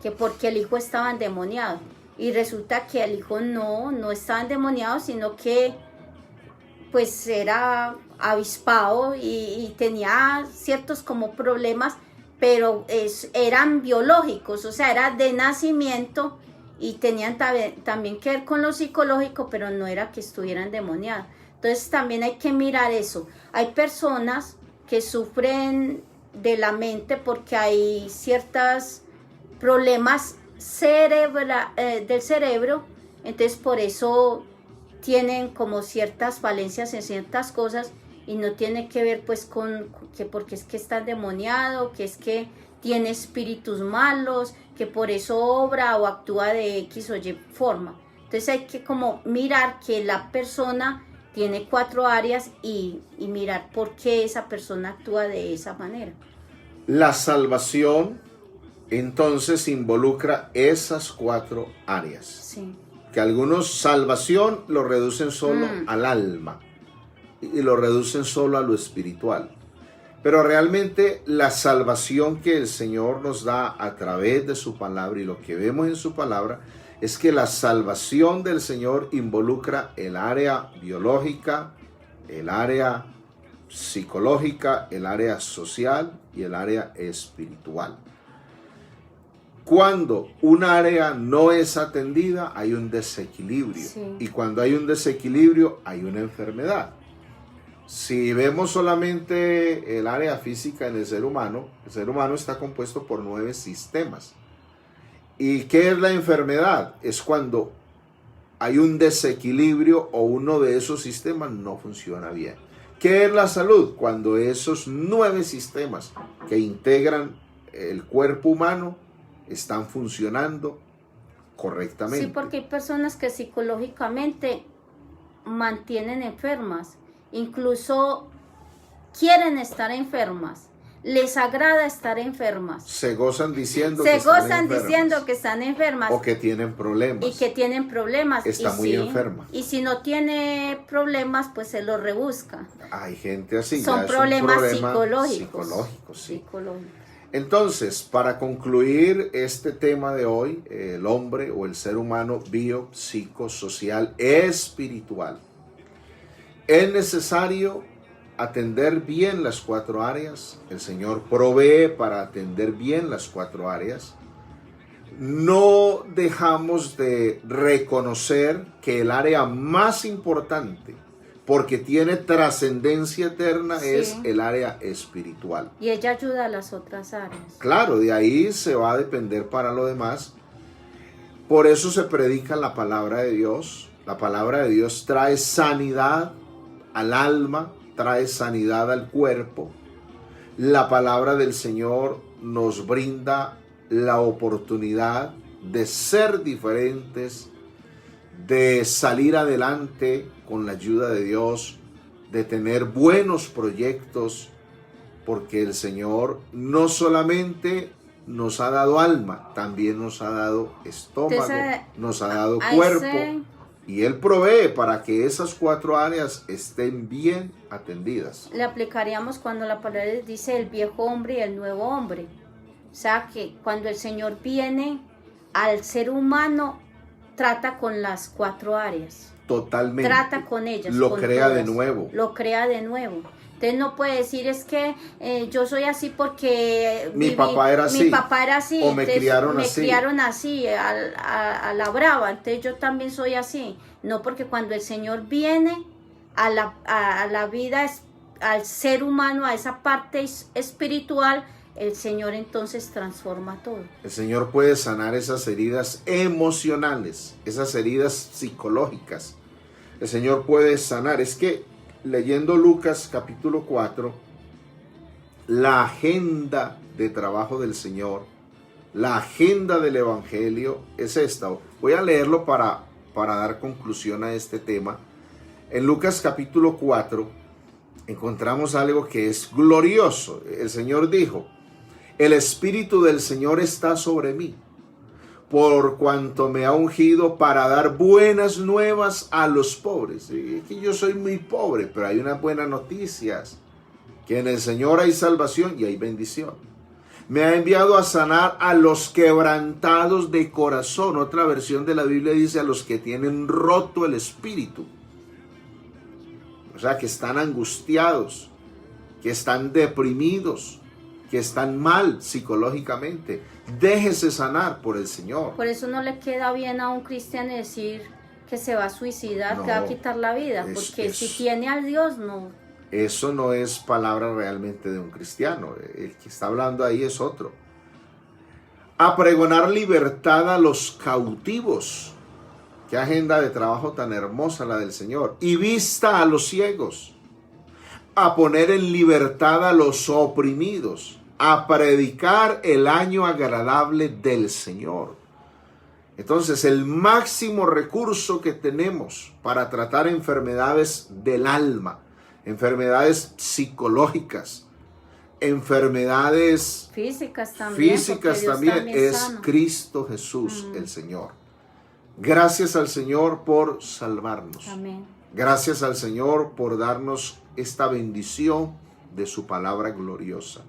Speaker 2: que porque el hijo estaba endemoniado. Y resulta que el hijo no estaba endemoniado, sino que pues era avispado y tenía ciertos como problemas, pero eran biológicos, o sea, era de nacimiento y tenían también que ver con lo psicológico, pero no era que estuviera endemoniado. Entonces también hay que mirar eso. Hay personas que sufren de la mente porque hay ciertos problemas del cerebro, entonces por eso tienen como ciertas falencias en ciertas cosas y no tiene que ver pues con que porque es que está endemoniado, que es que tiene espíritus malos, que por eso obra o actúa de X o Y forma. Entonces hay que como mirar que la persona tiene 4 áreas y mirar por qué esa persona actúa de esa manera.
Speaker 1: La salvación entonces involucra esas 4 áreas.
Speaker 2: Sí.
Speaker 1: Que algunos salvación lo reducen solo al alma y lo reducen solo a lo espiritual. Pero realmente la salvación que el Señor nos da a través de su palabra y lo que vemos en su palabra es que la salvación del Señor involucra el área biológica, el área psicológica, el área social y el área espiritual. Cuando un área no es atendida, hay un desequilibrio.
Speaker 2: Sí.
Speaker 1: Y cuando hay un desequilibrio, hay una enfermedad. Si vemos solamente el área física en el ser humano está compuesto por 9 sistemas. ¿Y qué es la enfermedad? Es cuando hay un desequilibrio o uno de esos sistemas no funciona bien. ¿Qué es la salud? Cuando esos 9 sistemas que integran el cuerpo humano están funcionando correctamente.
Speaker 2: Sí, porque hay personas que psicológicamente mantienen enfermas, incluso quieren estar enfermas, les agrada estar enfermas.
Speaker 1: Se gozan diciendo
Speaker 2: que están enfermas.
Speaker 1: O que tienen problemas.
Speaker 2: Y que tienen problemas.
Speaker 1: Está muy enferma.
Speaker 2: Y si no tiene problemas, pues se lo rebusca.
Speaker 1: Hay gente así.
Speaker 2: Son problemas psicológicos.
Speaker 1: Sí.
Speaker 2: Psicológicos.
Speaker 1: Entonces, para concluir este tema de hoy, el hombre o el ser humano biopsicosocial espiritual, es necesario atender bien las 4 áreas. El Señor provee para atender bien las 4 áreas. no dejamos de reconocer que el área más importante, porque tiene trascendencia eterna, es el área espiritual.
Speaker 2: Y ella ayuda a las otras áreas.
Speaker 1: Claro, de ahí se va a depender para lo demás. Por eso se predica la palabra de Dios. La palabra de Dios trae sanidad al alma, trae sanidad al cuerpo. La palabra del Señor nos brinda la oportunidad de ser diferentes, de salir adelante con la ayuda de Dios, de tener buenos proyectos, porque el Señor no solamente nos ha dado alma, también nos ha dado estómago, nos ha dado cuerpo, y Él provee para que esas 4 áreas estén bien atendidas.
Speaker 2: Le aplicaríamos cuando la palabra dice el viejo hombre y el nuevo hombre. O sea que cuando el Señor viene al ser humano, trata con las 4 áreas.
Speaker 1: Totalmente.
Speaker 2: Trata con ellas.
Speaker 1: Lo
Speaker 2: con
Speaker 1: crea
Speaker 2: todas.
Speaker 1: de nuevo.
Speaker 2: Lo crea de nuevo. Entonces no puede decir es que yo soy así porque
Speaker 1: mi papá era así. O me criaron así.
Speaker 2: Me criaron así, a la brava. Entonces yo también soy así. No, porque cuando el Señor viene a la vida, al ser humano, a esa parte espiritual, el Señor entonces transforma todo.
Speaker 1: El Señor puede sanar esas heridas emocionales, esas heridas psicológicas. El Señor puede sanar. Es que leyendo Lucas capítulo 4, la agenda de trabajo del Señor, la agenda del Evangelio es esta. Voy a leerlo para dar conclusión a este tema. En Lucas capítulo 4 encontramos algo que es glorioso. El Señor dijo: el Espíritu del Señor está sobre mí, por cuanto me ha ungido para dar buenas nuevas a los pobres. Es que yo soy muy pobre, pero hay unas buenas noticias, que en el Señor hay salvación y hay bendición. Me ha enviado a sanar a los quebrantados de corazón. Otra versión de la Biblia dice a los que tienen roto el espíritu. O sea, que están angustiados, que están deprimidos, que están mal psicológicamente. Déjese sanar por el Señor.
Speaker 2: Por eso no le queda bien a un cristiano decir que se va a suicidar,
Speaker 1: No,
Speaker 2: que va a quitar la vida, porque si tiene al Dios, no.
Speaker 1: Eso no es palabra realmente de un cristiano. El que está hablando ahí es otro. A pregonar libertad a los cautivos. Qué agenda de trabajo tan hermosa la del Señor. Y vista a los ciegos. A poner en libertad a los oprimidos. A predicar el año agradable del Señor. Entonces, el máximo recurso que tenemos para tratar enfermedades del alma, enfermedades psicológicas, enfermedades
Speaker 2: físicas también
Speaker 1: es sana. Cristo Jesús, el Señor. Gracias al Señor por salvarnos.
Speaker 2: Amén.
Speaker 1: Gracias al Señor por darnos esta bendición de su palabra gloriosa.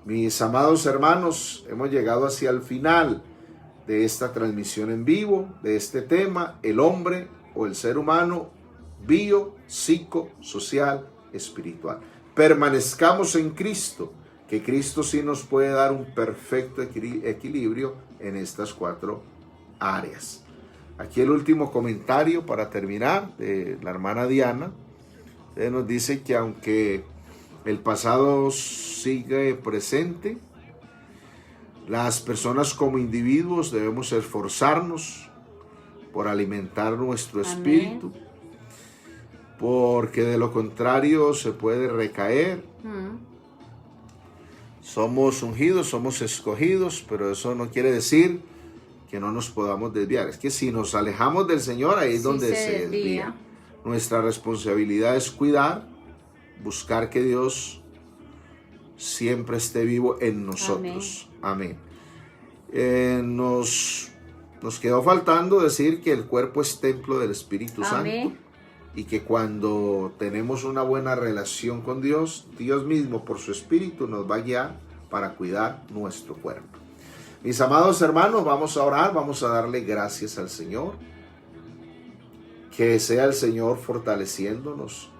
Speaker 1: Mis amados hermanos, hemos llegado hacia el final de esta transmisión en vivo, de este tema, el hombre o el ser humano, bio, psico, social, espiritual. Permanezcamos en Cristo, que Cristo sí nos puede dar un perfecto equilibrio en estas 4 áreas. Aquí el último comentario para terminar de la hermana Diana. Ella nos dice que aunque el pasado sigue presente, las personas como individuos debemos esforzarnos por alimentar nuestro espíritu, porque de lo contrario se puede recaer. Somos ungidos, somos escogidos, pero eso no quiere decir que no nos podamos desviar. Es que si nos alejamos del Señor, ahí es donde se desvía. Nuestra responsabilidad es cuidar, buscar que Dios siempre esté vivo en nosotros. Amén. Nos quedó faltando decir que el cuerpo es templo del Espíritu Santo, y que cuando tenemos una buena relación con Dios, Dios mismo por su Espíritu nos va a guiar para cuidar nuestro cuerpo. Mis amados hermanos, vamos a orar, vamos a darle gracias al Señor. Que sea el Señor fortaleciéndonos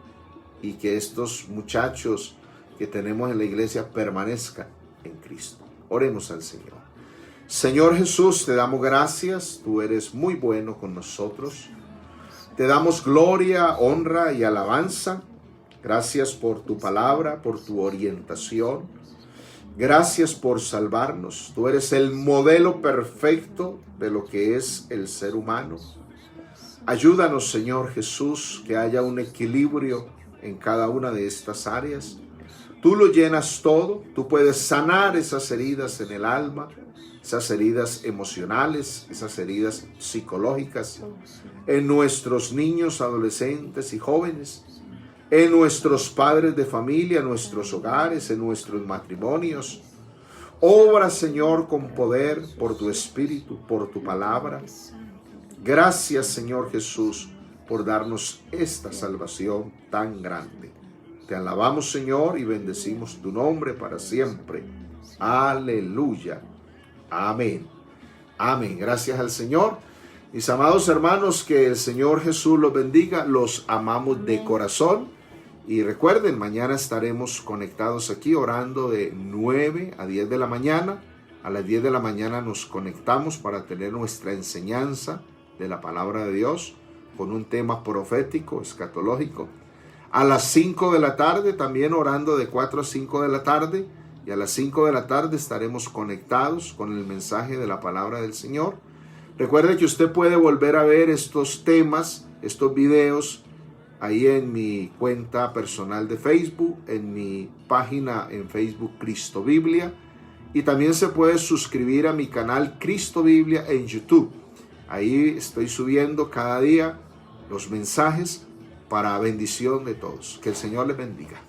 Speaker 1: y que estos muchachos que tenemos en la iglesia permanezcan en Cristo. Oremos al Señor. Señor Jesús, te damos gracias, tú eres muy bueno con nosotros. Te damos gloria, honra y alabanza. Gracias por tu palabra, por tu orientación. Gracias por salvarnos. Tú eres el modelo perfecto de lo que es el ser humano. Ayúdanos, Señor Jesús, que haya un equilibrio en cada una de estas áreas. Tú lo llenas todo. Tú puedes sanar esas heridas en el alma, esas heridas emocionales, esas heridas psicológicas, en nuestros niños, adolescentes y jóvenes, en nuestros padres de familia, en nuestros hogares, en nuestros matrimonios. Obra, Señor, con poder por tu Espíritu, por tu palabra. Gracias, Señor Jesús, por darnos esta salvación tan grande. Te alabamos, Señor, y bendecimos tu nombre para siempre. Aleluya. Amén. Amén. Gracias al Señor. Mis amados hermanos, que el Señor Jesús los bendiga. Los amamos de corazón. Y recuerden, mañana estaremos conectados aquí orando de 9 a 10 de la mañana. A las 10 de la mañana nos conectamos para tener nuestra enseñanza de la palabra de Dios con un tema profético, escatológico. A las 5 de la tarde también orando de 4 a 5 de la tarde. Y a las 5 de la tarde estaremos conectados con el mensaje de la palabra del Señor. Recuerde que usted puede volver a ver estos temas, estos videos, ahí en mi cuenta personal de Facebook, en mi página en Facebook Cristo Biblia. Y también se puede suscribir a mi canal Cristo Biblia en YouTube. Ahí estoy subiendo cada día los mensajes para bendición de todos. Que el Señor les bendiga.